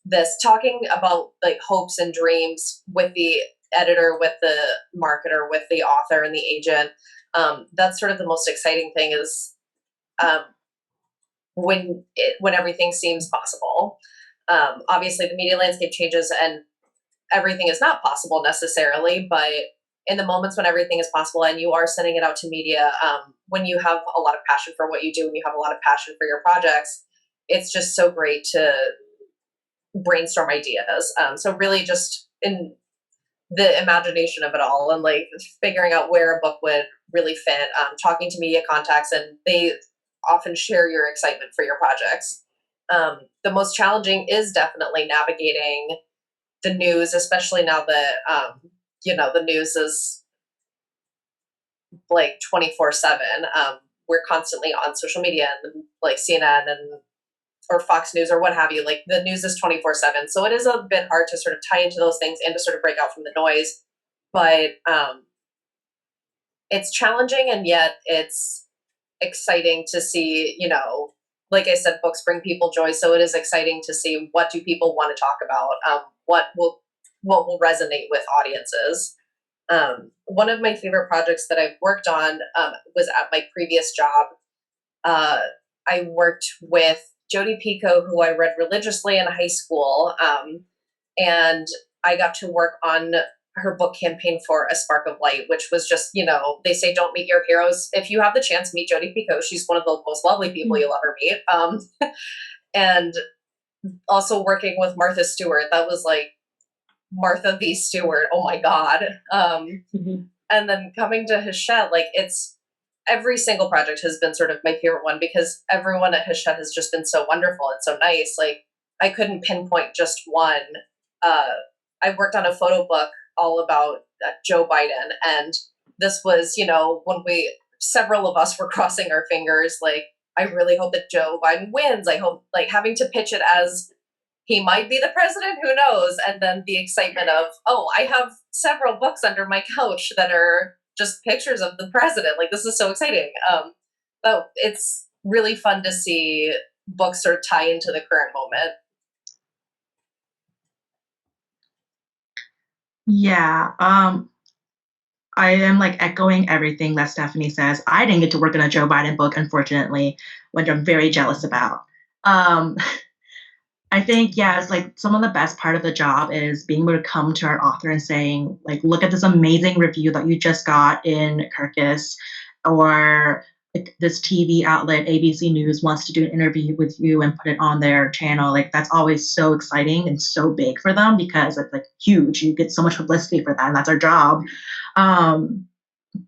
this, talking about like hopes and dreams with the editor, with the marketer, with the author and the agent. That's sort of the most exciting thing is when everything seems possible. Obviously the media landscape changes and everything is not possible necessarily, but in the moments when everything is possible and you are sending it out to media, when you have a lot of passion for what you do and you have a lot of passion for your projects, it's just so great to brainstorm ideas. So really just in the imagination of it all and like figuring out where a book would really fit, talking to media contacts, and they often share your excitement for your projects. The most challenging is definitely navigating the news, especially now that the news is like 24/7. We're constantly on social media and like CNN or Fox News or what have you. Like the news is 24/7, so it is a bit hard to sort of tie into those things and to sort of break out from the noise. But it's challenging, and yet it's exciting to see. Like I said, books bring people joy, so it is exciting to see what do people want to talk about. What will resonate with audiences. One of my favorite projects that I've worked on was at my previous job. I worked with Jodi Picoult, who I read religiously in high school, and I got to work on her book campaign for A Spark of Light, which was just, they say don't meet your heroes. If you have the chance, meet Jodi Picoult. She's one of the most lovely people you'll ever meet. And also working with Martha Stewart, that was like Martha v. Stewart. Oh my God. And then coming to Hachette, like every single project has been sort of my favorite one because everyone at Hachette has just been so wonderful and so nice. Like I couldn't pinpoint just one. I worked on a photo book all about Joe Biden. And this was, when several of us were crossing our fingers, like, I really hope that Joe Biden wins. I hope, like, having to pitch it as he might be the president, who knows? And then the excitement of, oh, I have several books under my couch that are just pictures of the president. Like, this is so exciting. So it's really fun to see books sort of tie into the current moment. Yeah. I am like echoing everything that Stephanie says. I didn't get to work on a Joe Biden book, unfortunately, which I'm very jealous about. Um, I think, yeah, it's like some of the best part of the job is being able to come to our author and saying, like, look at this amazing review that you just got in Kirkus, or like this TV outlet, ABC News, wants to do an interview with you and put it on their channel. Like, that's always so exciting and so big for them because it's like huge. You get so much publicity for that, and that's our job. Um,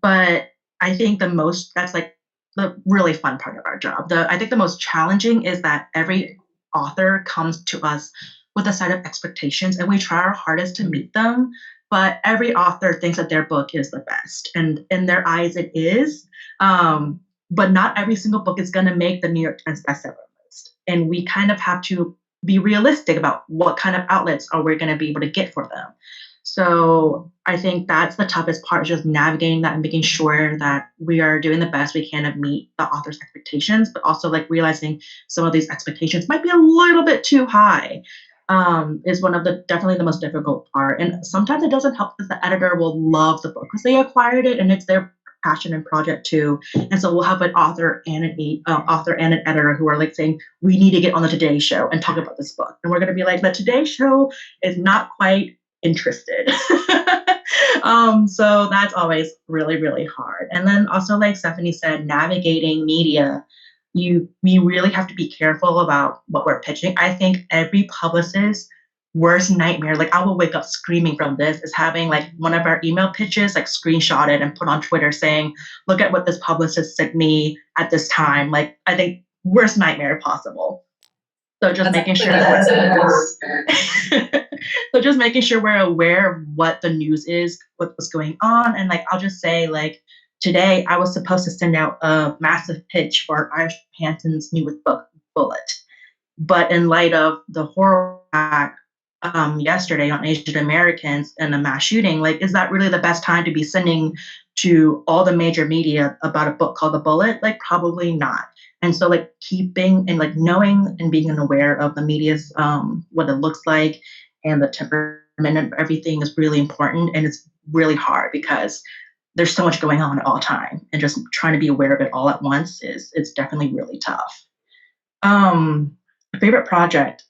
but I think that's like the really fun part of our job. I think the most challenging is that every author comes to us with a set of expectations and we try our hardest to meet them. But every author thinks that their book is the best, and in their eyes it is. But not every single book is going to make the New York Times bestseller list. And we kind of have to be realistic about what kind of outlets are we going to be able to get for them. So I think that's the toughest part, just navigating that and making sure that we are doing the best we can to meet the author's expectations, but also like realizing some of these expectations might be a little bit too high. Is one of the definitely the most difficult part. And sometimes it doesn't help because the editor will love the book because they acquired it and it's their passion and project too. And so we'll have an author and an editor who are like saying, we need to get on the Today Show and talk about this book. And we're going to be like, the Today Show is not quite interested. So that's always really, really hard. And then also, like Stephanie said, navigating media, we really have to be careful about what we're pitching. I think every publicist's worst nightmare, like I will wake up screaming from this, is having like one of our email pitches like screenshotted and put on Twitter saying, look at what this publicist sent me at this time. Like I think worst nightmare possible. So just making sure so just making sure we're aware of what the news is, what's going on. And like I'll just say, like, today I was supposed to send out a massive pitch for Irish Hanson's newest book, Bullet. But in light of the horror attack yesterday on Asian Americans and the mass shooting, like, is that really the best time to be sending to all the major media about a book called The Bullet? Like, probably not. And so, like, keeping and like knowing and being aware of the media's what it looks like and the temperament of everything is really important. And it's really hard because there's so much going on at all time, and just trying to be aware of it all at once it's definitely really tough. Favorite project,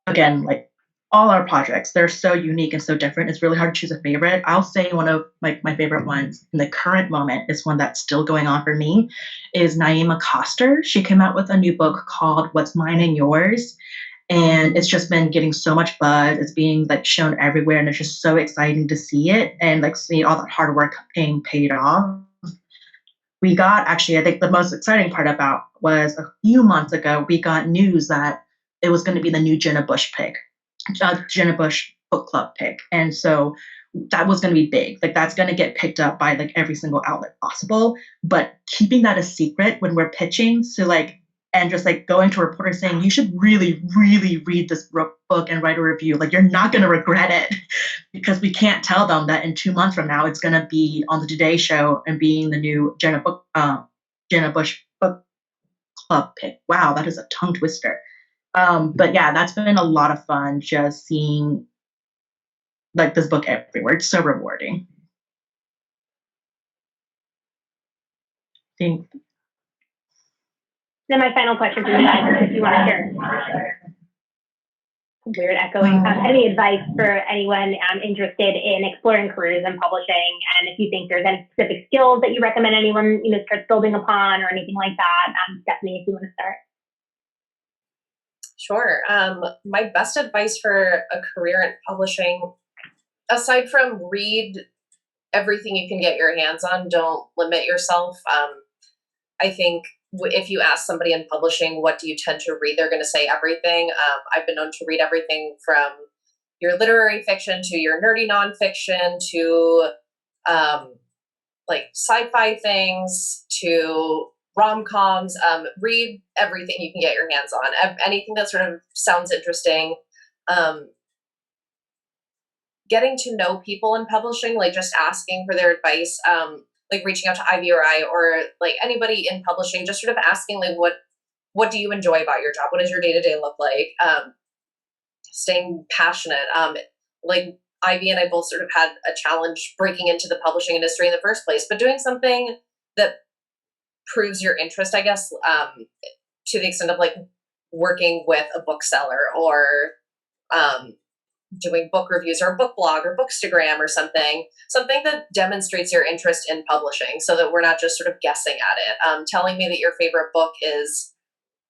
again, like all our projects, they're so unique and so different. It's really hard to choose a favorite. I'll say one of like my favorite ones in the current moment is one that's still going on for me is Naima Coster. She came out with a new book called What's Mine and Yours. And it's just been getting so much buzz. It's being like shown everywhere, and it's just so exciting to see it and like see all that hard work being paid off. We got actually, I think the most exciting part about was a few months ago, we got news that it was going to be the new Jenna Bush Jenna Bush book club pick. And so that was going to be big. Like that's going to get picked up by like every single outlet possible. But keeping that a secret when we're pitching, so like, and just like going to a reporter saying, you should really, really read this book and write a review. Like you're not going to regret it, because we can't tell them that in 2 months from now, it's going to be on the Today Show and being the new Jenna Bush book club pick. Wow, that is a tongue twister. But yeah, that's been a lot of fun just seeing like this book everywhere. It's so rewarding. Thanks. Then my final question for you guys, if you want to share. Weird echoing. Any advice for anyone interested in exploring careers in publishing, and if you think there's any specific skills that you recommend anyone starts building upon or anything like that? Stephanie, if you want to start. Sure. My best advice for a career in publishing, aside from read everything you can get your hands on, don't limit yourself. I think if you ask somebody in publishing, what do you tend to read, they're going to say everything. I've been known to read everything from your literary fiction to your nerdy nonfiction to like sci-fi things to rom-coms. Read everything you can get your hands on. Anything that sort of sounds interesting. Getting to know people in publishing, like just asking for their advice, like reaching out to Ivy or I, or like anybody in publishing, just sort of asking like what do you enjoy about your job? What does your day-to-day look like? Staying passionate. Like Ivy and I both sort of had a challenge breaking into the publishing industry in the first place, but doing something that proves your interest, I guess, to the extent of like working with a bookseller or doing book reviews or a book blog or Bookstagram or something that demonstrates your interest in publishing, so that we're not just sort of guessing at it. Telling me that your favorite book is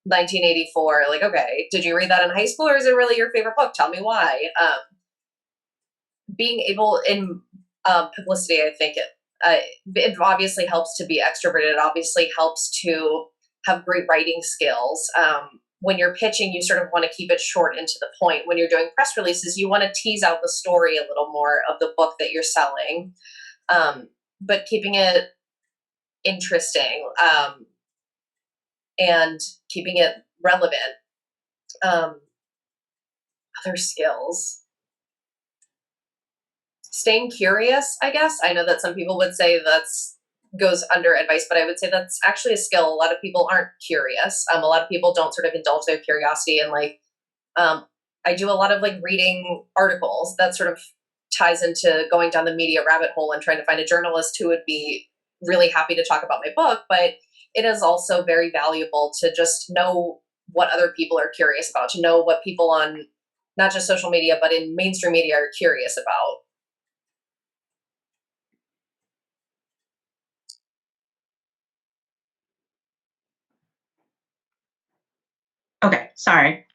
1984, like, okay, did you read that in high school, or is it really your favorite book? Tell me why. Being able in publicity, I think it obviously helps to be extroverted. It obviously helps to have great writing skills. When you're pitching, you sort of want to keep it short and to the point. When you're doing press releases, you want to tease out the story a little more of the book that you're selling, but keeping it interesting and keeping it relevant. Other skills. Staying curious, I guess. I know that some people would say that's goes under advice, but I would say that's actually a skill. A lot of people aren't curious. A lot of people don't sort of indulge their curiosity, and like I do a lot of like reading articles. That sort of ties into going down the media rabbit hole and trying to find a journalist who would be really happy to talk about my book. But it is also very valuable to just know what other people are curious about, to know what people on not just social media, but in mainstream media are curious about. Okay, sorry.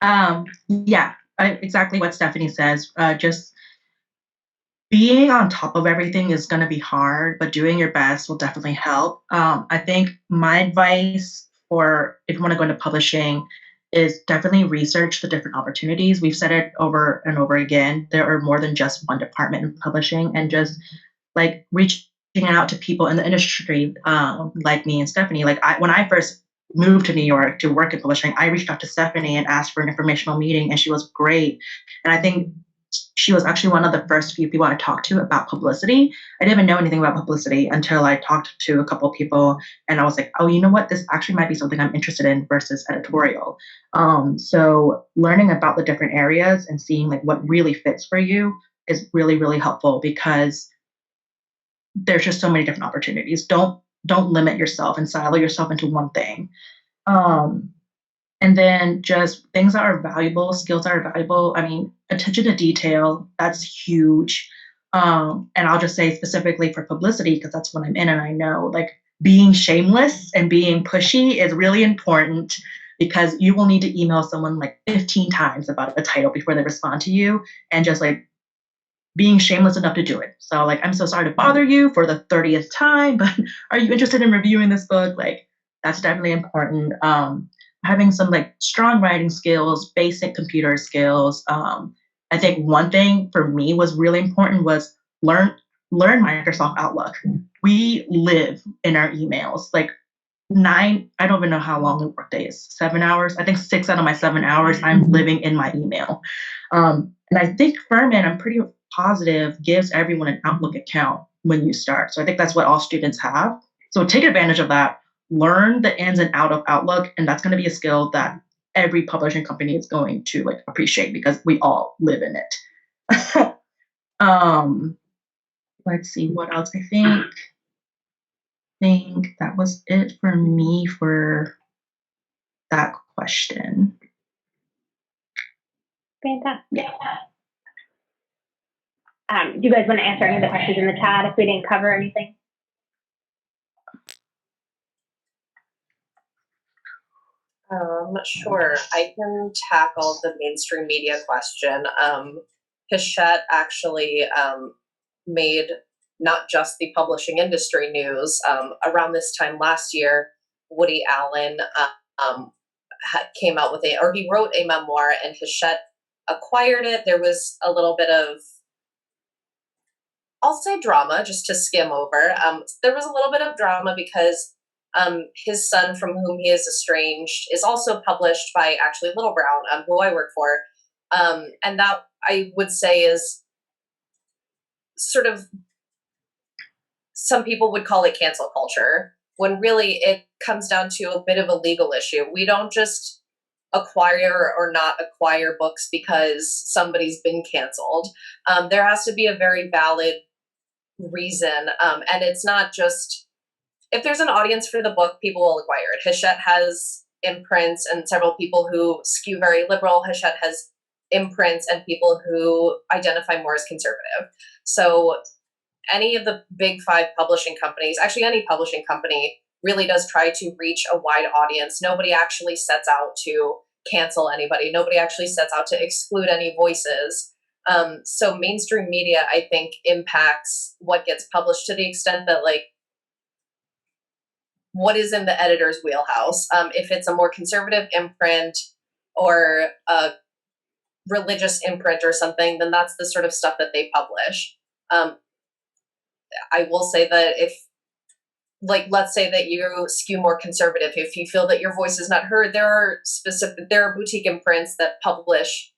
Yeah, exactly what Stephanie says. Just being on top of everything is going to be hard, but doing your best will definitely help. I think my advice for if you want to go into publishing is definitely research the different opportunities. We've said it over and over again. There are more than just one department in publishing, and just like reaching out to people in the industry, like me and Stephanie. Like when I first moved to New York to work in publishing, I reached out to Stephanie and asked for an informational meeting, and she was great. And I think she was actually one of the first few people I talked to about publicity. I didn't even know anything about publicity until I talked to a couple of people, and I was like, oh, you know what? This actually might be something I'm interested in versus editorial. So learning about the different areas and seeing like what really fits for you is really, really helpful, because there's just so many different opportunities. Don't limit yourself and silo yourself into one thing. And then just things that are valuable, skills that are valuable. I mean, attention to detail, that's huge. And I'll just say specifically for publicity, because that's what I'm in and I know, like being shameless and being pushy is really important, because you will need to email someone like 15 times about a title before they respond to you, and just like being shameless enough to do it. So like, I'm so sorry to bother you for the 30th time, but are you interested in reviewing this book? Like, that's definitely important. Having some like strong writing skills, basic computer skills. I think one thing for me was really important was learn Microsoft Outlook. We live in our emails. Like I don't even know how long the workday is. 7 hours. I think 6 out of my 7 hours I'm living in my email. And I think Furman, I'm pretty positive, gives everyone an Outlook account when you start. So I think that's what all students have. So take advantage of that. Learn the ins and out of Outlook, and that's going to be a skill that every publishing company is going to like appreciate, because we all live in it. Let's see what else. I think that was it for me for that question. Fantastic. Do you guys want to answer any of the questions in the chat if we didn't cover anything? Sure, I can tackle the mainstream media question. Hachette actually made not just the publishing industry news. Around this time last year, Woody Allen came out with he wrote a memoir, and Hachette acquired it. There was a little bit of, I'll say, drama, just to skim over. There was a little bit of drama because his son, from whom he is estranged, is also published by actually Little Brown, who I work for. And that, I would say, is sort of, some people would call it cancel culture. when really it comes down to a bit of a legal issue. We don't just acquire or not acquire books because somebody's been canceled. There has to be a very valid reason. And it's not just, if there's an audience for the book, people will acquire it. Hachette has imprints and several people who skew very liberal. Hachette has imprints and people who identify more as conservative. So any of the big 5 publishing companies, actually any publishing company, really does try to reach a wide audience. Nobody actually sets out to cancel anybody. Nobody actually sets out to exclude any voices. So mainstream media, I think, impacts what gets published to the extent that, like, what is in the editor's wheelhouse. If it's a more conservative imprint or a religious imprint or something, then that's the sort of stuff that they publish. I will say that if, like, let's say that you skew more conservative, if you feel that your voice is not heard, there are boutique imprints that publish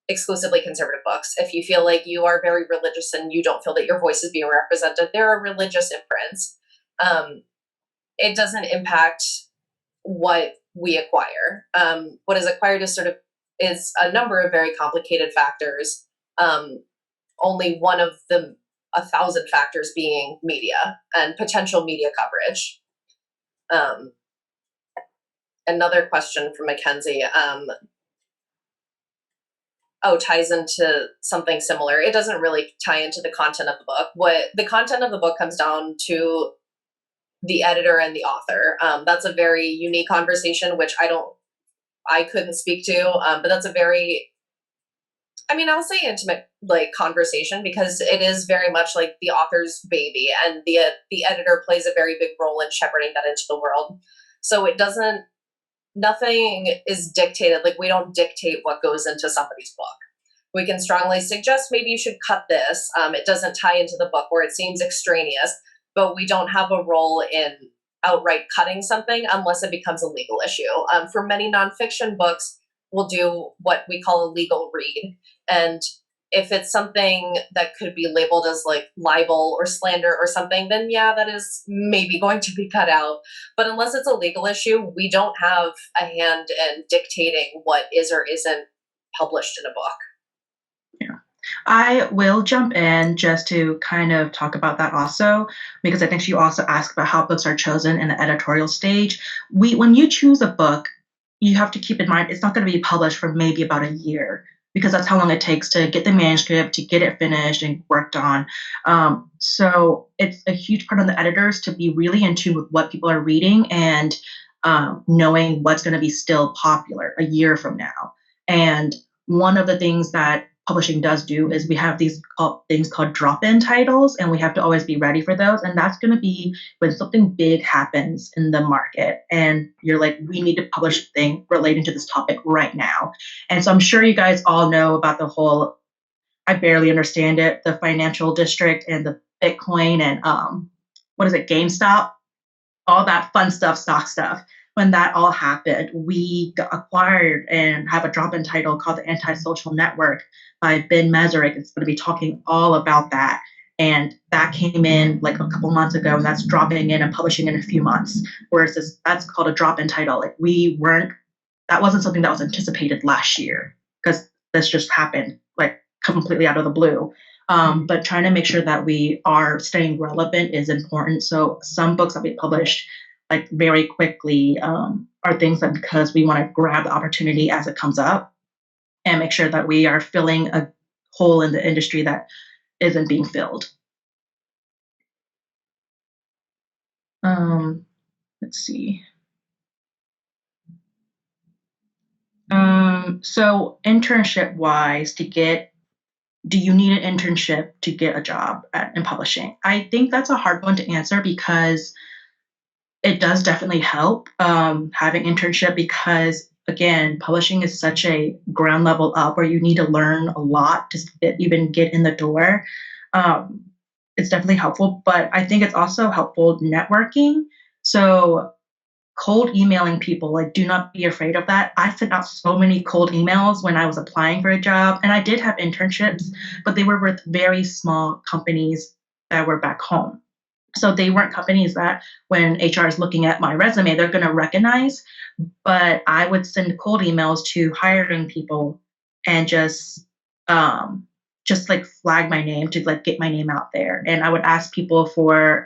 exclusively conservative books. If you feel like you are very religious and you don't feel that your voice is being represented, there are religious imprints. It doesn't impact what we acquire. What is acquired is a number of very complicated factors. Only one of the 1,000 factors being media and potential media coverage. Another question from Mackenzie. Ties into something similar. It doesn't really tie into the content of the book. What the content of the book comes down to the editor and the author. That's a very unique conversation, which I couldn't speak to, but that's a very, I'll say intimate, like, conversation, because it is very much like the author's baby, and the editor plays a very big role in shepherding that into the world. So nothing is dictated. Like, we don't dictate what goes into somebody's book. We can strongly suggest maybe you should cut this. It doesn't tie into the book, where it seems extraneous, but we don't have a role in outright cutting something unless it becomes a legal issue. For many nonfiction books, we'll do what we call a legal read. And if it's something that could be labeled as, like, libel or slander or something, then yeah, that is maybe going to be cut out. But unless it's a legal issue, we don't have a hand in dictating what is or isn't published in a book. Yeah. I will jump in just to kind of talk about that also, because I think you also asked about how books are chosen in the editorial stage. When you choose a book, you have to keep in mind it's not going to be published for maybe about a year, because that's how long it takes to get the manuscript, to get it finished and worked on. So it's a huge part on the editors to be really in tune with what people are reading and knowing what's going to be still popular a year from now. And one of the things that publishing does do is we have these things called drop-in titles, and we have to always be ready for those. And that's going to be when something big happens in the market and you're like, we need to publish a thing relating to this topic right now. And so I'm sure you guys all know about the whole, I barely understand it, the financial district and the Bitcoin and GameStop, all that fun stuff, stock stuff. When that all happened, we got acquired and have a drop-in title called The Antisocial Network by Ben Meserick. It's going to be talking all about that. And that came in like a couple months ago, and that's dropping in and publishing in a few months. Whereas that's called a drop-in title. Like, that wasn't something that was anticipated last year, because this just happened like completely out of the blue. But trying to make sure that we are staying relevant is important. So some books that we published like very quickly are things that, because we want to grab the opportunity as it comes up and make sure that we are filling a hole in the industry that isn't being filled. Let's see. So internship wise, do you need an internship to get a job in publishing? I think that's a hard one to answer, because it does definitely help having internship, because again, publishing is such a ground level up where you need to learn a lot to even get in the door. It's definitely helpful, but I think it's also helpful networking. So cold emailing people, like, do not be afraid of that. I sent out so many cold emails when I was applying for a job, and I did have internships, but they were with very small companies that were back home. So they weren't companies that when HR is looking at my resume, they're going to recognize. But I would send cold emails to hiring people and just like flag my name to like get my name out there. And I would ask people for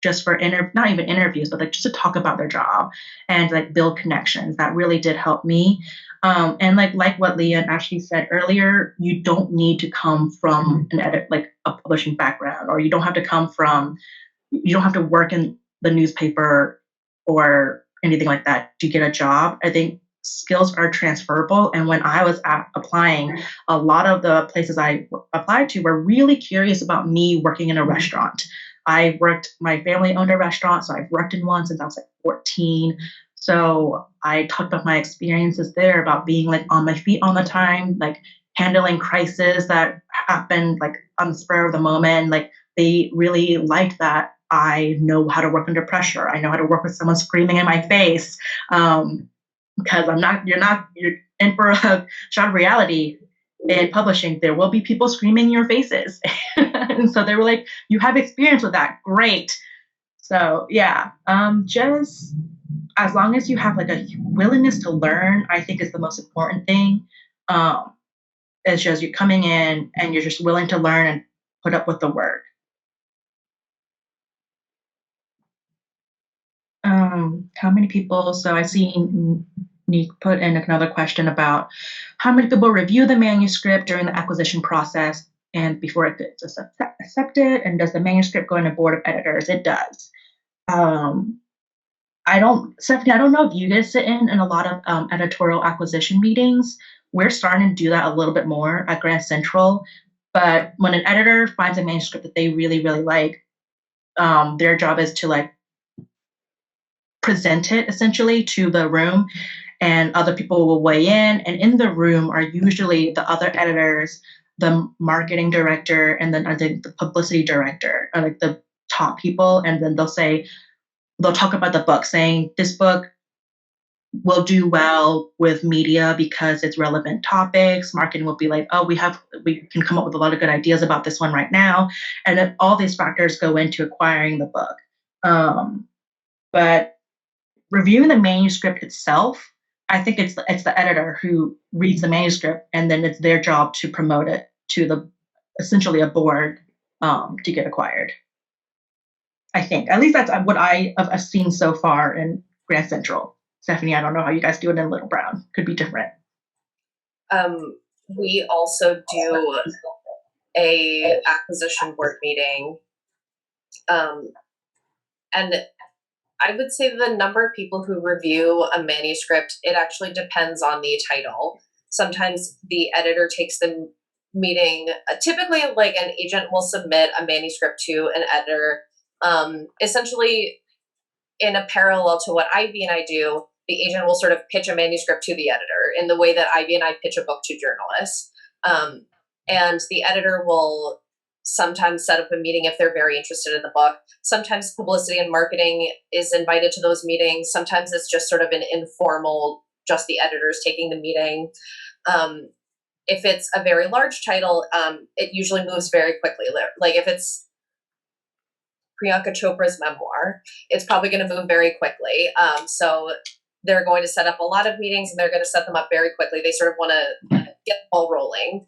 just for not even interviews, but like just to talk about their job and like build connections. That really did help me. And like what Leah and Ashley said earlier, you don't need to come from an edit like a publishing background, or you don't have to work in the newspaper or anything like that to get a job. I think skills are transferable. And when I was applying, a lot of the places I applied to were really curious about me working in a restaurant. My family owned a restaurant, so I've worked in one since I was like 14. So I talked about my experiences there about being like on my feet all the time, like handling crises that happen like on the spur of the moment. Like they really liked that I know how to work under pressure. I know how to work with someone screaming in my face. Because you're in for a shot of reality in publishing. There will be people screaming in your faces. And so they were like, you have experience with that. Great. So yeah, just as long as you have like a willingness to learn, I think is the most important thing. It's just you're coming in and you're just willing to learn and put up with the work. How many people? So I see Nick put in another question about how many people review the manuscript during the acquisition process and before it gets accepted, and does the manuscript go in a board of editors? It does. Stephanie, I don't know if you guys sit in a lot of editorial acquisition meetings. We're starting to do that a little bit more at Grand Central. But when an editor finds a manuscript that they really, really like, their job is to like present it essentially to the room, and other people will weigh in. And in the room are usually the other editors, the marketing director, and then I think the publicity director are like the top people. And then they'll talk about the book, saying this book will do well with media because it's relevant topics. Marketing will be like, oh, we can come up with a lot of good ideas about this one right now. And then all these factors go into acquiring the book. But reviewing the manuscript itself, I think it's the editor who reads the manuscript, and then it's their job to promote it to essentially a board to get acquired. I think at least that's what I've seen so far in Grand Central. Stephanie, I don't know how you guys do it in Little Brown. Could be different. We also do a acquisition board meeting, and I would say the number of people who review a manuscript, it actually depends on the title. Sometimes the editor takes the meeting. Typically, like an agent will submit a manuscript to an editor, essentially in a parallel to what Ivy and I do. The agent will sort of pitch a manuscript to the editor in the way that Ivy and I pitch a book to journalists. And the editor will sometimes set up a meeting if they're very interested in the book. Sometimes publicity and marketing is invited to those meetings. Sometimes it's just sort of an informal, just the editors taking the meeting. If it's a very large title, it usually moves very quickly. Like if it's Priyanka Chopra's memoir, it's probably going to move very quickly. So they're going to set up a lot of meetings, and they're going to set them up very quickly. They sort of want to get the ball rolling.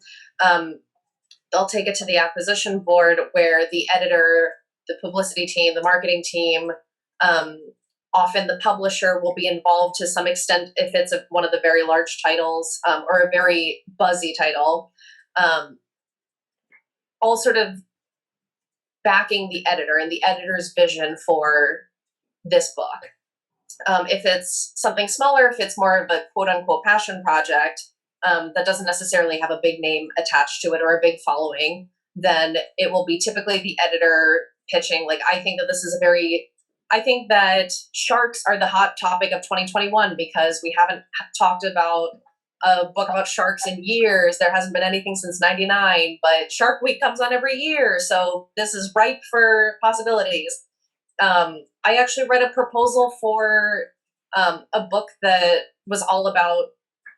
They'll take it to the acquisition board, where the editor, the publicity team, the marketing team, often the publisher will be involved to some extent if it's one of the very large titles, or a very buzzy title, all sort of backing the editor and the editor's vision for this book. If it's something smaller, if it's more of a quote unquote passion project, that doesn't necessarily have a big name attached to it or a big following, then it will be typically the editor pitching. Like, I think that sharks are the hot topic of 2021 because we haven't talked about a book about sharks in years. There hasn't been anything since 99, but Shark Week comes on every year. So this is ripe for possibilities. I actually read a proposal for a book that was all about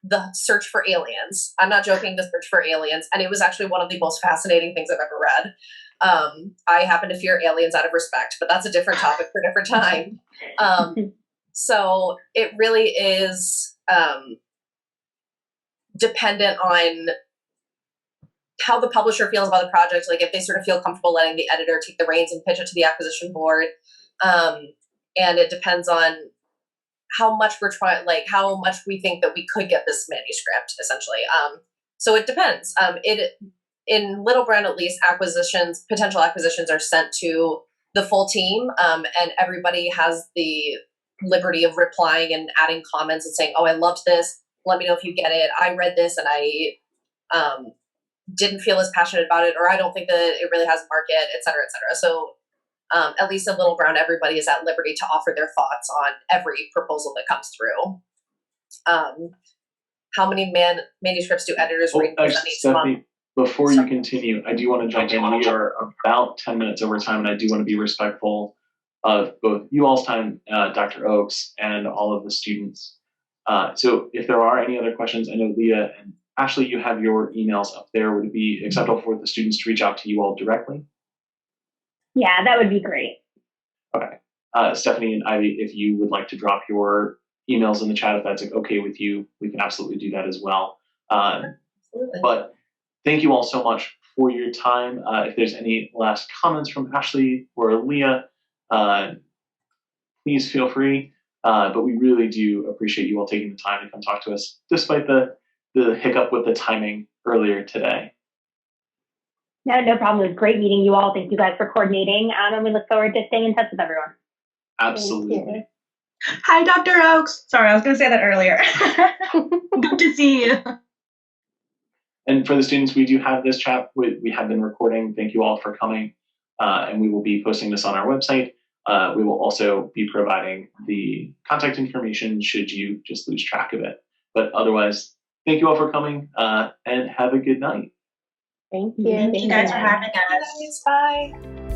the search for aliens. I'm not joking, the search for aliens. And it was actually one of the most fascinating things I've ever read. I happen to fear aliens out of respect, but that's a different topic for a different time. So it really is dependent on how the publisher feels about the project. Like if they sort of feel comfortable letting the editor take the reins and pitch it to the acquisition board. And it depends on how much we're trying, like how much we think that we could get this manuscript, essentially. So it depends. In Little Brown, at least, potential acquisitions are sent to the full team, and everybody has the liberty of replying and adding comments and saying, "Oh, I loved this. Let me know if you get it. I read this and I didn't feel as passionate about it, or I don't think that it really has a market, et cetera, et cetera." So at least in Little Brown, everybody is at liberty to offer their thoughts on every proposal that comes through. How many manuscripts do editors read each month? Before you continue, I do want to jump in. We are about 10 minutes over time, and I do want to be respectful of both you all's time, Dr. Oakes, and all of the students. So if there are any other questions, I know Leah and Ashley, you have your emails up there. Would it be acceptable for the students to reach out to you all directly? Yeah, that would be great. Okay. Stephanie and Ivy, if you would like to drop your emails in the chat, if that's okay with you, we can absolutely do that as well. But thank you all so much for your time. If there's any last comments from Ashley or Leah, please feel free. But we really do appreciate you all taking the time to come talk to us, despite the hiccup with the timing earlier today. No problem. It was great meeting you all. Thank you guys for coordinating, and we look forward to staying in touch with everyone. Absolutely. Hi, Dr. Oakes. Sorry, I was going to say that earlier. Good to see you. And for the students, we do have this chat. We have been recording. Thank you all for coming. And we will be posting this on our website. We will also be providing the contact information should you just lose track of it. But otherwise, thank you all for coming and have a good night. Thank you. Thank you guys for having us. Bye.